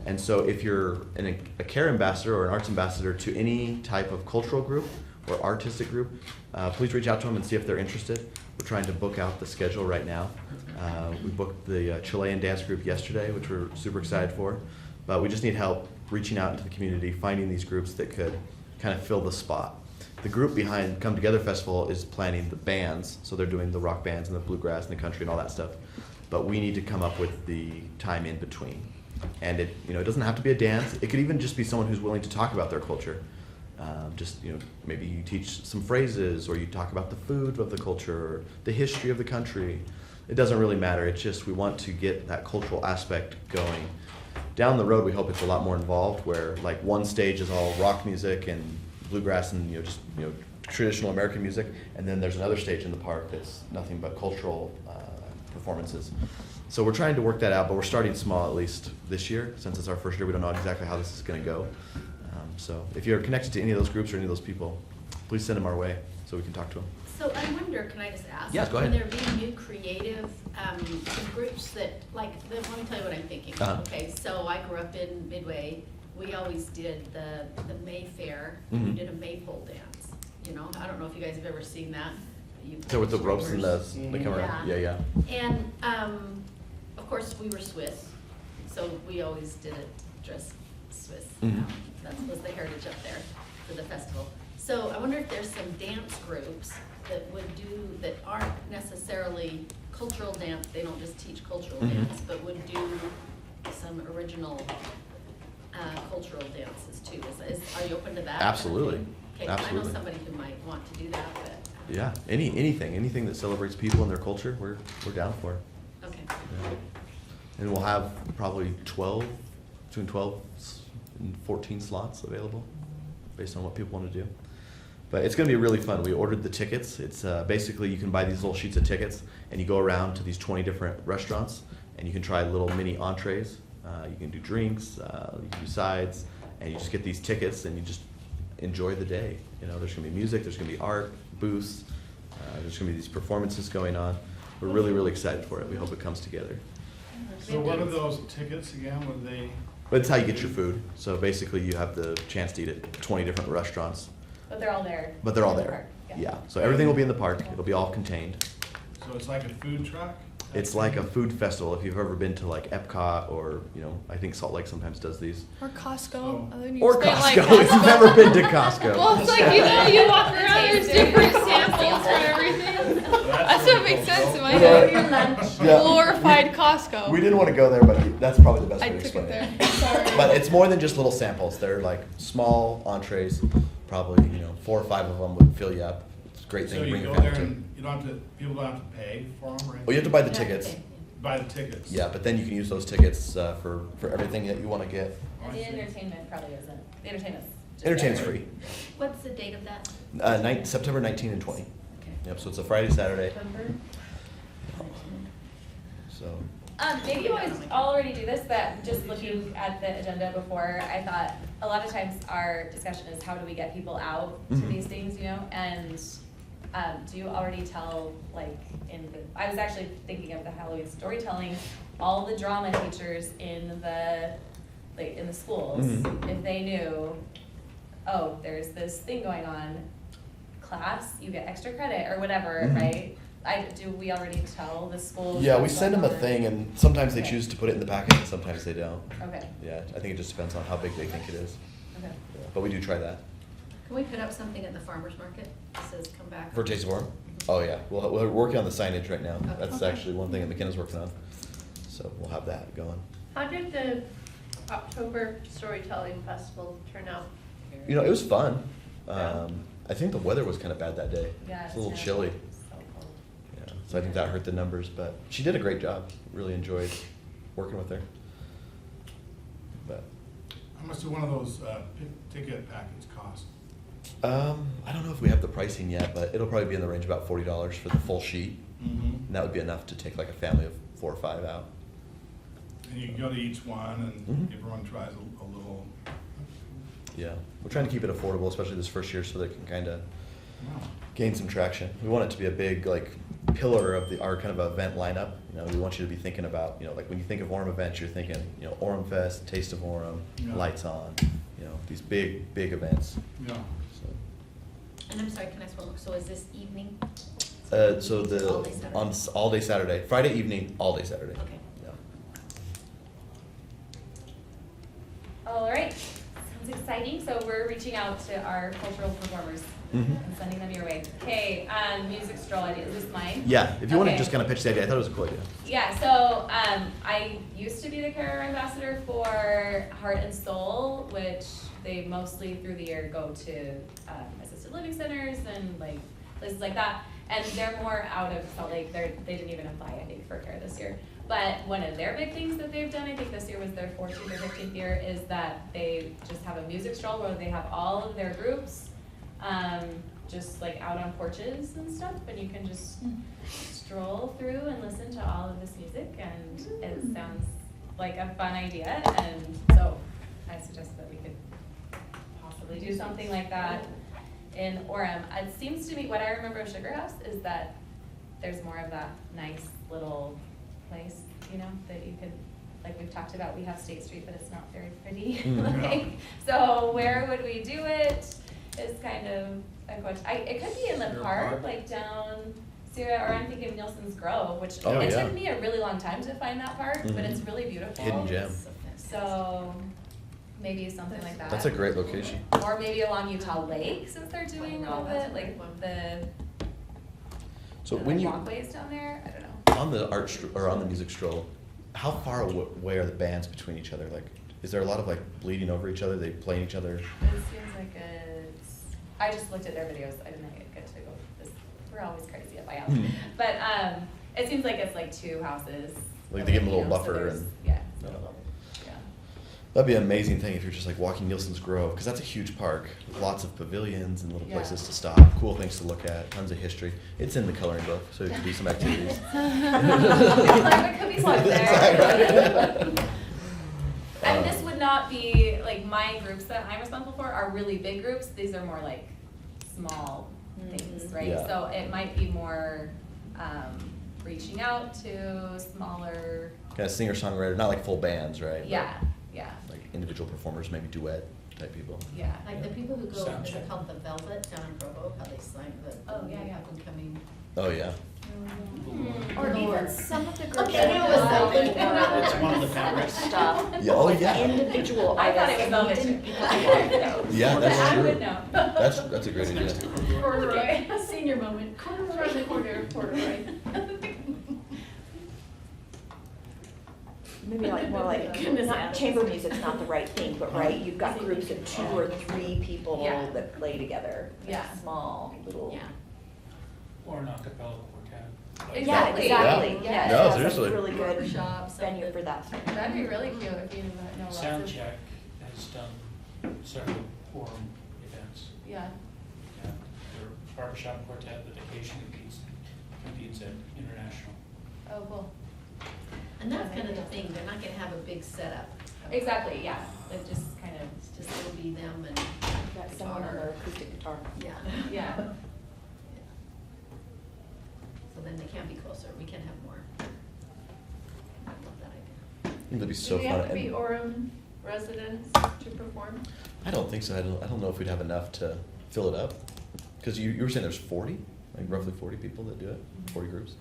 And so if you're a care ambassador or an arts ambassador to any type of cultural group or artistic group, please reach out to them and see if they're interested. We're trying to book out the schedule right now. We booked the Chilean dance group yesterday, which we're super excited for. But we just need help reaching out into the community, finding these groups that could kind of fill the spot. The group behind Come Together Festival is planning the bands, so they're doing the rock bands and the bluegrass and the country and all that stuff. But we need to come up with the time in between. And it doesn't have to be a dance. It could even just be someone who's willing to talk about their culture. Maybe you teach some phrases, or you talk about the food of the culture, or the history of the country. it doesn't really matter. It's just we want to get that cultural aspect going. Down the road, we hope it's a lot more involved, where like one stage is all rock music and bluegrass and just traditional American music, and then there's another stage in the park that's nothing but cultural performances. So we're trying to work that out, but we're starting small at least this year. Since it's our first year, we don't know exactly how this is going to go. So if you're connected to any of those groups or any of those people, please send them our way so we can talk to them. So I wonder, can I just ask? Yes, go ahead. Can there be new creative groups that, like, let me tell you what I'm thinking. Uh-huh. Okay, so I grew up in Midway. We always did the May Fair. We Mhm. did a maypole dance, I don't know if you guys have ever seen that. So with the ropes and the Mhm. come around? Yeah. And, of course, we were Swiss, so we always did it dressed Swiss. Mhm. That was the heritage up there for the festival. So I wonder if there's some dance groups that aren't necessarily cultural dance, they don't just teach cultural Mhm. dance, but would do some original cultural dances too. Are you open to that? Absolutely. Okay, I know Absolutely. somebody who might want to do that, but. Yeah, anything that celebrates people and their culture, we're down for. Okay. Yeah. And we'll have probably between 12 and 14 slots available, based on what people want to do. But it's going to be really fun. We ordered the tickets. It's basically you can buy these little sheets of tickets, and you go around to these 20 different restaurants, and you can try little mini entrees. You can do drinks, you can do sides, and you just get these tickets, and you just enjoy the day. There's going to be music, there's going to be art, booths, there's going to be these performances going on. We're really, really excited for it. We hope it comes together. So what are those tickets again, would they? But it's how you get your food. So basically, you have the chance to eat at 20 different restaurants. But they're all there. But they're all in the there. park, Yeah. So everything will be in the park. It'll be all contained. So it's like a food truck? It's like a food festival. If you've ever been to like Epcot or I think Salt Lake sometimes does these. Or Costco. Oh. And then you Or spend, Costco. like, If you've never been to Costco. Well, it's like, you walk around, there's different samples for everything. That's what makes sense in my head. Your lunch. Yeah. Glorified Costco. We didn't want to go there, but that's probably the best I way to took explain it it. there. Sorry. But it's more than just little samples. They're like small entrees. Probably 4 or 5 of them would fill you up. It's a great thing So to bring you your go there family to. and people don't have to pay for them, right? Well, you have to buy the Yeah, tickets. okay. Buy the tickets? Yeah, but then you can use those tickets for everything that you want to get. And the entertainment probably isn't. The entertainment's just Entertainment's there. free. What's the date of that? September 19 and 20. Okay. Yep, so it's a Friday, Saturday. November? So, Maybe you always already do this, but just looking at the agenda before, I thought a lot of times our discussion is how do we get people out to Mhm. these things, And do you already tell, I was actually thinking of the Halloween storytelling, all the drama teachers in the schools, Mhm. if they knew, oh, there's this thing going on, class, you get extra credit or whatever, Mhm. right? Do we already tell the schools? yeah, we what's send them going a on? thing, and sometimes they Okay. choose to put it in the packet, and sometimes they don't. Okay, Yeah, I think it just depends on how big they think it is. okay. Yeah, but we do try that. Can we put up something at the farmer's market that says come back? For Taste of Orem? Oh, yeah. We're working on the signage right now. Okay. That's actually one thing that McKenna's working on. So we'll have that going. How did the October Storytelling Festival turn out? It was fun. Yeah. I think the weather was kind of bad that day. Yeah. It's a little terrible. chilly. So cold. Yeah, so I think that hurt the numbers, but she did a great job. Really enjoyed working with her. But How much do one of those ticket packets cost? I don't know if we have the pricing yet, but it'll probably be in the range of about $40 for the full sheet. Mm-hmm. And that would be enough to take like a family of 4 or 5 out. And you go to each one and Mhm. everyone tries a little. Yeah, we're trying to keep it affordable, especially this first year, so that it can kind of Wow. gain some traction. We want it to be a big pillar of our kind of event lineup. We want you to be thinking about when you think of Orem events, you're thinking Orem Fest, Taste of Orem, Yeah. Lights On, these big events. Yeah. So, And I'm sorry, can I ask one more? So is this evening? so All day Saturday? all day Saturday, Friday evening, all day Saturday. Okay. Yeah. All right, sounds exciting. So we're reaching out to our cultural performers Mhm. and sending them your way. Okay, music stroll idea, is this mine? Yeah, if you want to Okay. just kind of pitch the idea, I thought it was a cool idea. Yeah, so I used to be the career ambassador for Heart and Soul, which they mostly through the year go to assisted living centers and places like that. And they're more out of Salt Lake, they didn't even apply, I think, for CARE this year. But one of their big things that they've done, I think this year was their 14th or 15th year, is that they just have a music stroll where they have all of their groups, just like out on porches and stuff, and you can just stroll through and listen to all of this music, and it sounds like a fun idea, and so I suggest that we could possibly do something like that in Orem. It seems to me, what I remember of Sugar House is that there's more of that nice little place, you know, that you could, like we've talked about, we have State Street, but it's not very pretty. Like, so where would we do it is kind of a question. It could be in the park, like down Sierra, or I'm thinking Nielsen's Grove, which Oh, it yeah. took me a really long time to find that park, but it's really beautiful. Hidden gem. So maybe something like that. That's a great location. Or maybe along Utah Lake, since they're doing all that's the, a like, good one. So the when you, walkways down there, I don't know. on the or on the music stroll, how far away are the bands between each other? Like, is there a lot of like bleeding over each other? They playing each other? It seems like it's, I just looked at their videos, I didn't get to go, we're always crazy at my house. Mhm. But, it seems like it's like two houses. Like they give 'em a you little know, so buffer there's- and- Yeah, Yeah. yeah. That'd be an amazing thing if you're just like walking Nielsen's Grove, because that's a huge park. Lots of pavilions and little Yeah. places to stop, cool things to look at, tons of history. It's in the coloring book, so you can do some activities. Like, it could be stuff there. Exactly. And this would not be, like, my groups that I'm responsible for are really big groups, these are more like small things, right? Yeah. So it might be more, reaching out to smaller, Kind of singer-songwriter, not like full bands, right? But yeah, yeah, like individual performers, maybe duet type people. yeah. Like the people who go, Sound is it check. called the Velvet down in Provo, how they sign the Oh, yeah, yeah. up and coming. Oh, yeah. Or even some of the groups Okay, I knew it was that something. It's one of the fabrics. stuff, Yeah, oh, yeah. individual I thought it was items, velvet and too. you didn't know. Yeah, that's I true. would know. That's a great idea. Corduroy. Senior moment. Corduroy in the corner of corduroy. Maybe like more like, Goodness, not, Adam. chamber music's not the right thing, but right, you've got groups of 2 or 3 people Yeah. that play together. Like Yeah. Small, little. Yeah. Or an acapella quartet. Yeah, Exactly. exactly, Yeah. yes, No, that's a seriously. really good Barbershop, venue something. for that. That'd be really cute if you know lots of. Soundcheck has done several forum events. Yeah, Yeah, their barbershop quartet that occasionally competes at international. oh, cool. And that's kind of the thing, they're not gonna have a big setup. Exactly, yeah, it just kind of, It's just, it'll be them and Got someone on their acoustic guitar. yeah. yeah. So then they can be closer, we can have more. I love that idea. I think that'd be so Do we fun. have to be And Orem residents to perform? I don't think so. I don't know if we'd have enough to fill it up. Because you were saying there's 40, like roughly 40 people that do it, 40 groups.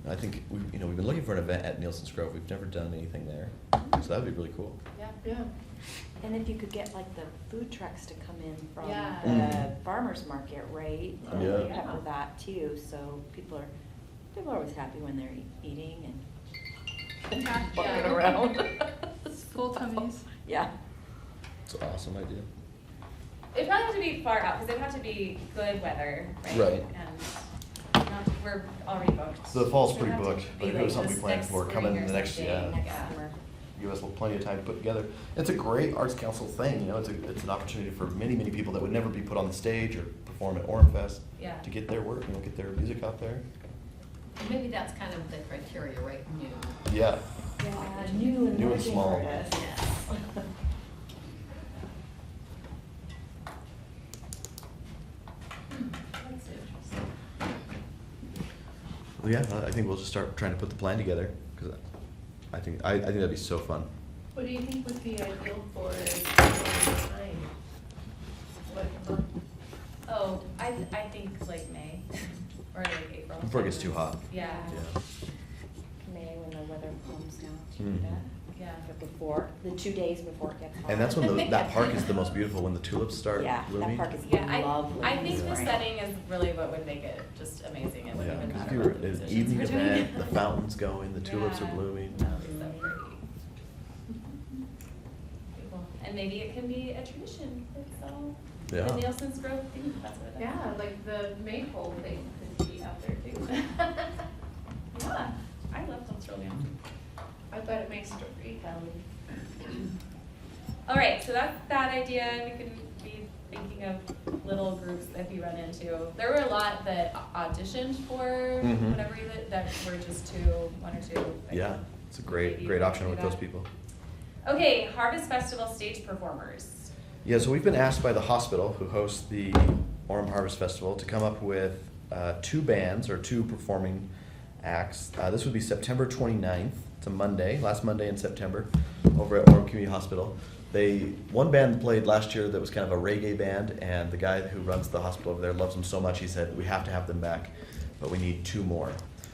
I think we've been looking for an event at Nielsen's Grove. We've never done anything there, so that would be really cool. Yeah. Yeah. And if you could get like the food trucks to come in from Yeah. the Mhm. farmer's market, right? Yeah. You cover that too, so people are always happy when they're eating and walking Yeah. around. Full tummies. Yeah. It's an awesome idea. It'd probably have to be far out, because it'd have to be good weather, right? Right. We're already booked. The fall's It'd pretty have to booked, but be if it was like something we this planned next for, coming spring or the next, something, yeah. Next yeah. summer. Give us plenty of time to put together. It's a great arts council thing, it's an opportunity for many, many people that would never be put on the stage or perform at Orem Fest Yeah. to get their work, get their music out there. And maybe that's kind of the criteria, right, new. Yeah. Yeah, new and New and emerging small. artists. Yes. That's interesting. Well, yeah, I think we'll just start trying to put the plan together, because I think that'd be so fun. What do you think would be ideal for time? What month? Oh, I think like May, or like April. Before it gets too hot. Yeah, Yeah. May when the weather calms down to Mhm. that. yeah. But before, the 2 days before it gets hot. And that's when that park is the most beautiful, when the tulips start Yeah, blooming. that park is Yeah, lovely. I think in the spring. setting is really what would make it just amazing. It wouldn't Yeah, even 'cause matter if you're what the an musicians evening were doing. event, the fountain's going, the tulips are Yeah. blooming. That would be so pretty. Cool. And maybe it can be a tradition, it's all, Yeah. the Nielsen's Grove thing, that's what it is. Yeah, like the maypole thing could be be out there too. Yeah, I love cultural dance. I thought it makes storytelling. All right, so that's that idea. We could be thinking of little groups that we run into. There were a lot that auditioned for Mhm. whatever that were just one or two. Yeah, it's a Maybe great option do with those that. people. Okay, Harvest Festival stage performers. Yeah, so we've been asked by the hospital, who hosts the Orem Harvest Festival, to come up with 2 bands or 2 performing acts. This would be September 29th. It's a Monday, last Monday in September, over at Orem Community Hospital. One band played last year that was kind of a reggae band, and the guy who runs the hospital over there loves them so much, he said, we have to have them back, but we need 2 more.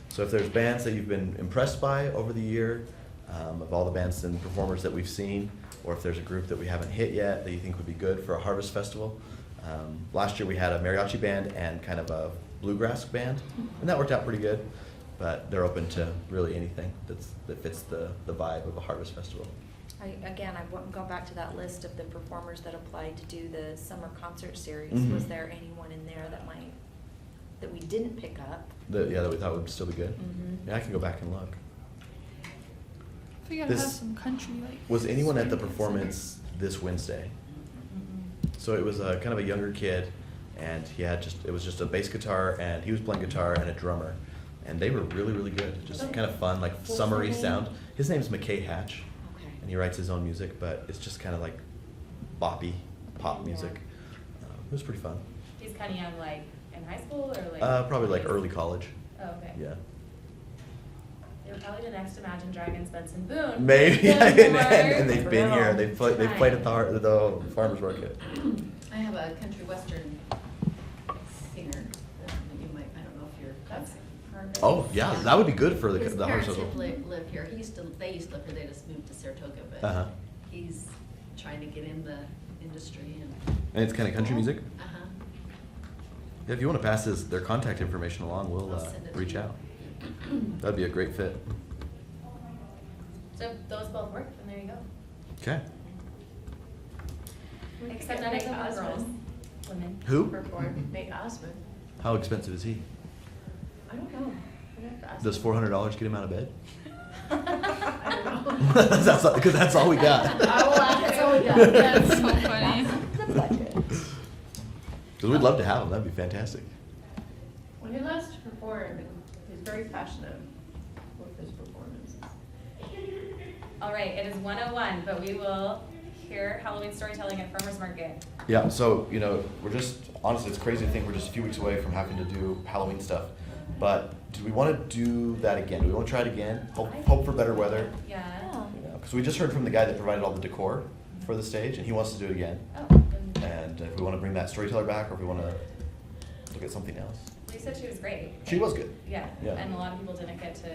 So if there's bands that you've been impressed by over the year, of all the bands and performers that we've seen, or if there's a group that we haven't hit yet that you think would be good for a Harvest Festival. Last year we had a mariachi band and kind of a bluegrass band, and that worked out pretty good, but they're open to really anything that fits the vibe of a Harvest Festival. I wouldn't go back to that list of the performers that applied to do the summer concert series. Mhm. Was there anyone in there that we didn't pick up? That we thought would still be good. Mhm. Yeah, I can go back and look. We gotta have This- some country like. Was anyone at the swing performance this Wednesday? So it was a kind of a younger kid, and it was just a bass guitar, and he was playing guitar and a drummer, and they were really, really good. Just kind of fun, like What's summery his name? sound. His name's McKay Hatch, Okay. and he writes his own music, but it's just kind of like boppy pop Yeah. music. It was pretty fun. He's kind of young, like in high school or like? Probably like early college. Oh, okay. Yeah. They're probably the next Imagine Dragons, Benson Boone. Maybe, One and more they've been here. round. They've played at the farmers market. I have a country western singer that you might, I don't know if you're. That's Harvest. Oh yeah, that would be good for His the Harvest parents Festival. live here. They used to live here, they just moved to Saratoga, Uh-huh. but he's trying to get in the industry and. And it's kind of country music. Uh-huh. Yeah, if you want to pass their contact information along, we'll I'll send it to reach you. out. That'd be a great fit. So if those both work, then there you go. Okay. We could Except get none of Nate them were girls, Osmond women. Who? perform. Nate Osmond. How expensive is he? I don't know. I'd have to ask Does him. $400 get him out of bed? I don't know. Because that's all we got. I will ask That's all we got. him. That's so funny. The budget. Because we'd love to have him. That'd be fantastic. Well, he loves to perform, and he's very passionate with his performances. All right, it is 1:01, but we will hear Halloween storytelling at Farmers Market. Yeah, so, we're just, honestly, it's crazy to think we're just a few weeks away from having to do Halloween stuff. But do we want to do that again? Do we want to try it again? Hope for better weather? Yeah. Because we just heard from the guy that provided all the decor for the stage, and he wants to do it again. Oh, then And if we want to bring that storyteller back, or if we want to look at something else. Lisa said she was great. She was good. Yeah, Yeah. and a lot of people didn't get to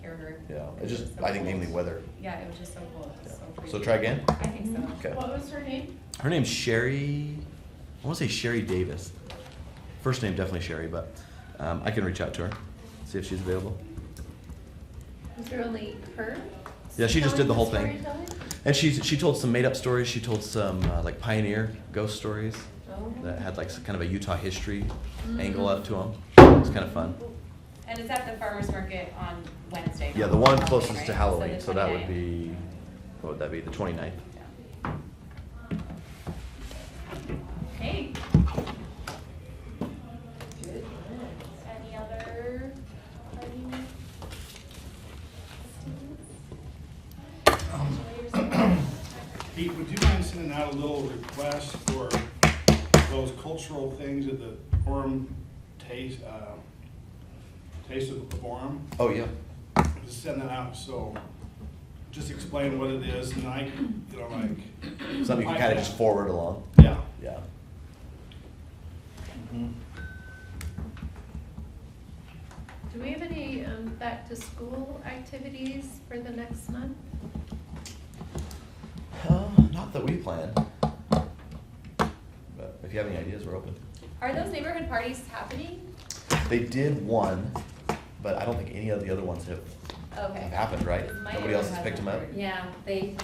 hear her. Yeah, it's just, So I think cool. mainly weather. Yeah, it was just so cool. It was Yeah. so pretty. So try again? I think so. Okay. What was her name? Her name's Sherry, I want to say Sherry Davis. First name definitely Sherry, but I can reach out to her, see if she's available. Was there only her? Yeah, she just did the whole telling thing. storytelling? And she told some made up stories. She told some like pioneer ghost stories Oh. that had like some kind of a Utah history angle up to them. It was kind of fun. And it's at the Farmers Market on Wednesday. Yeah, not the one Halloween, closest right? to Halloween, the so that would 29th. be, what would that be, the 29th? Okay. Any other Pete, would you mind sending out a little request for those cultural things at the Orem Taste of Orem? Oh, yeah. Just send that out, so just explain what it is, and I, like. Something you can kind of just forward along. Yeah. Yeah. Do we have any back to school activities for the next month? Not that we plan. But if you have any ideas, we're open. Are those neighborhood parties happening? They did one, but I don't think any of the other ones have Okay. happened, right? My Nobody else has neighborhood picked them up? Yeah, we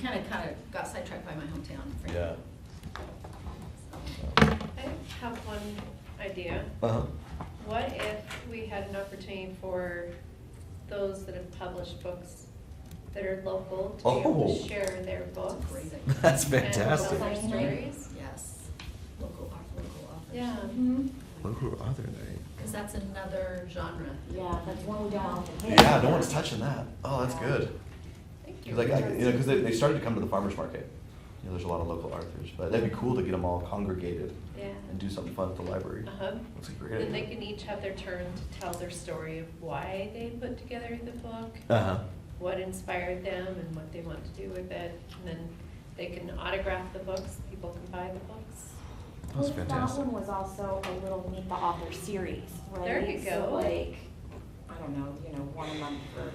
kind of got sidetracked by my hometown. frankly. Yeah. So. I have one idea. Uh-huh. What if we had an opportunity for those that have published books that are local to be able Oh. to share their books? Great idea. That's And fantastic. tell their stories? Yes, local authors. Yeah. Local author night. Because that's another genre. Yeah, that's one we don't often hit. Yeah, no one's touching that. Oh, that's good. Thank you. Cause because they started to come to the farmer's market. You know, there's a lot of local authors, but that'd be cool to get them all congregated Yeah. and do something fun at the library. Uh-huh. Looks like a great Then they idea. can each have their turn to tell their story of why they put together the book, Uh-huh. what inspired them and what they want to do with it. And then they can autograph the books, people can buy the books. That's That fantastic. one was also a little Meet the Author series, right? There you So go. like, I don't know, one a month for,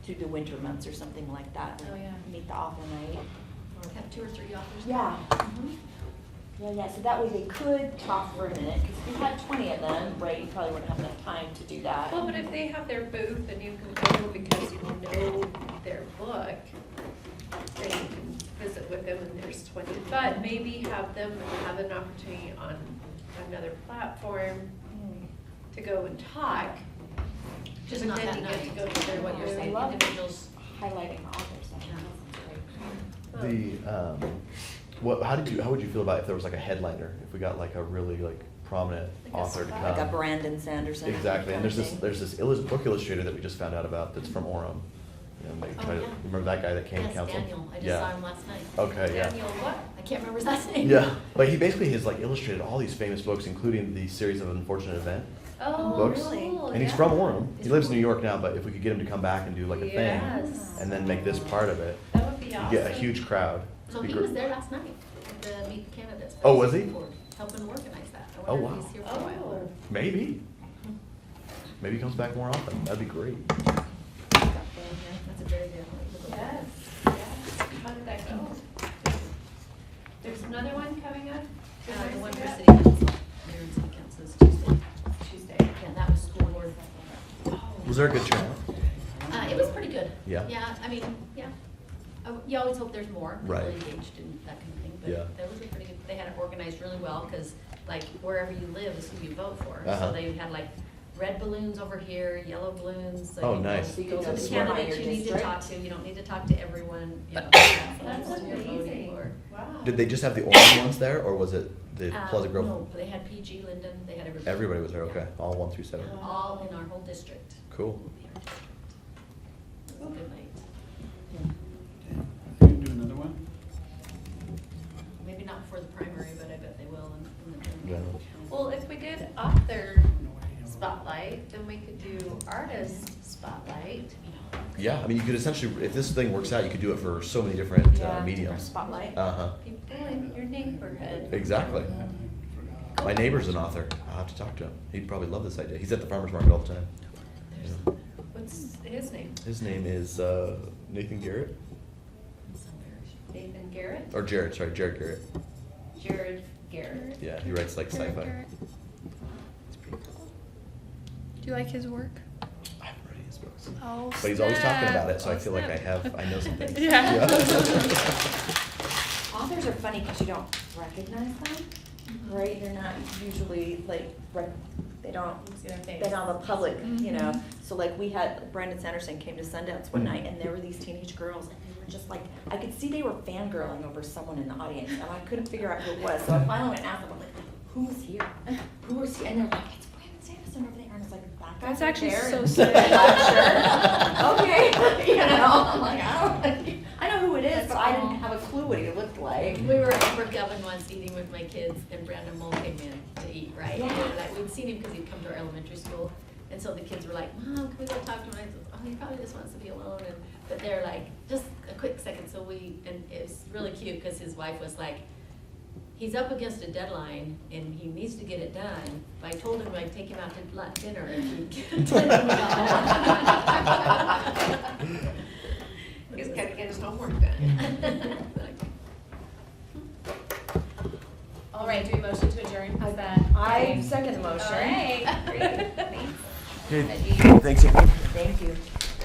through the winter months or something like that. Oh, yeah. Meet the Author night. Or have 2 or 3 authors. Yeah. Mhm. Yeah, so that way they could talk for a minute, because if you had 20 of them, right, you probably wouldn't have enough time to do that. Well, but if they have their booth and you can go because you know their book, then you can visit with them and there's 20. But maybe have them have an opportunity on another platform to go and talk. Just But not then that you get to night, go to their what you're booth. saying, I love individuals. Highlighting the authors, I think that's great. How would you feel about if there was like a headliner? If we got like a really like prominent Like a author to come? spot. Like a Brandon Sanderson. Exactly, and kind there's of this thing. book illustrator that we just found out about that's from Orem. And they Oh, try to, yeah. remember that guy that came to Yes, council? Daniel, I just Yeah. saw him last night. Okay, yeah. Daniel, what? I can't remember his last name. Yeah, but he basically has like illustrated all these famous books, including the series of Unfortunate Event Oh, books. cool, And he's yeah. from Orem. He He's lives from in New Orem. York now, but if we could get him to come back and do like a Yes. thing and then make this part of it, That would be you awesome. get a huge crowd. So It'd be he was great. there last night at the Meet the Candidates. Oh, was he? Board, helping organize that. I Oh, wonder wow. if he's here for a while. Oh, Maybe. Maybe he comes back more often. That'd be great. That's a very good one. yes, yes. How did that go? There's another one coming up? The one for city council, mayor and city council is Tuesday. Tuesday. Yeah, that was school board. Was there a good turnout? It was pretty good. Yeah? Yeah, I mean, yeah. You always hope there's more people Right. engaged in that kind of thing, Yeah. but that was a pretty good, they had it organized really well, because like wherever you live is who you vote for. Uh-huh. So they had like red balloons over here, yellow balloons. so Oh, you know, nice. So you Those can are the just remind candidates you your need to district. talk to, you don't need to talk to everyone, you know. That's who you're voting amazing. for. Wow. Did they just have the Orem ones there, or was it the Pleasant Grove? No, they had PG, Linden, they had everybody. Everybody was there, Yeah. okay. All 1 through 7. All in our whole district. Cool. It was a good night. You can do another one? Maybe not for the primary, but I bet they will in the Yeah. general. Well, if we did author spotlight, then we could do artist spotlight. Yeah, I mean, you could essentially, if this thing works out, you could do it for so many different Yeah, different mediums. spotlight. Uh-huh. People in your neighborhood. Exactly. My neighbor's an author. I'll have to talk to him. He'd probably love this idea. He's at the farmer's market all the time. There's What's his name? His name is Nathan Garrett, some variation. Nathan Garrett? or Jared, sorry, Jared Garrett. Jared Garrett. Yeah, he writes like Garrett, sci-fi. Garrett. It's pretty cool. Do you like his work? I haven't read his books. Oh, But he's always talking about it, so I Oh, feel like I snap. know some things. Yeah. Authors are funny because you don't recognize them, right? They're not usually like, they don't, they don't have a public, you know? So like we had, Brandon Sanderson came to Sundance one night and there were these teenage girls and they were just like, I could see they were fangirling over someone in the audience and I couldn't figure out who it was. So I finally went and asked them, I'm like, who's here? Who is here? And they're like, it's Brandon Sanderson over there. And I was like, that guy's That's actually there. so And- sick. Okay, you know, I'm like, I know who it is, but I didn't have a clue what he looked like. We were at Brookhaven once eating with my kids, and Brandon Mull came in to eat, right? And we were like, we'd seen him because he'd come to our elementary school, and so the kids were like, Mom, can we go talk to him? And I said, oh, he probably just wants to be alone, and, but they're like, just a quick second, so and it was really cute, because his wife was like, he's up against a deadline, and he needs to get it done, but I told him I'd take him out to dinner if he didn't go. He's got to get his homework done. All right, do we motion to adjourn? Is that? I second the motion. All right, great, thanks. Okay, thanks everyone. Thank you.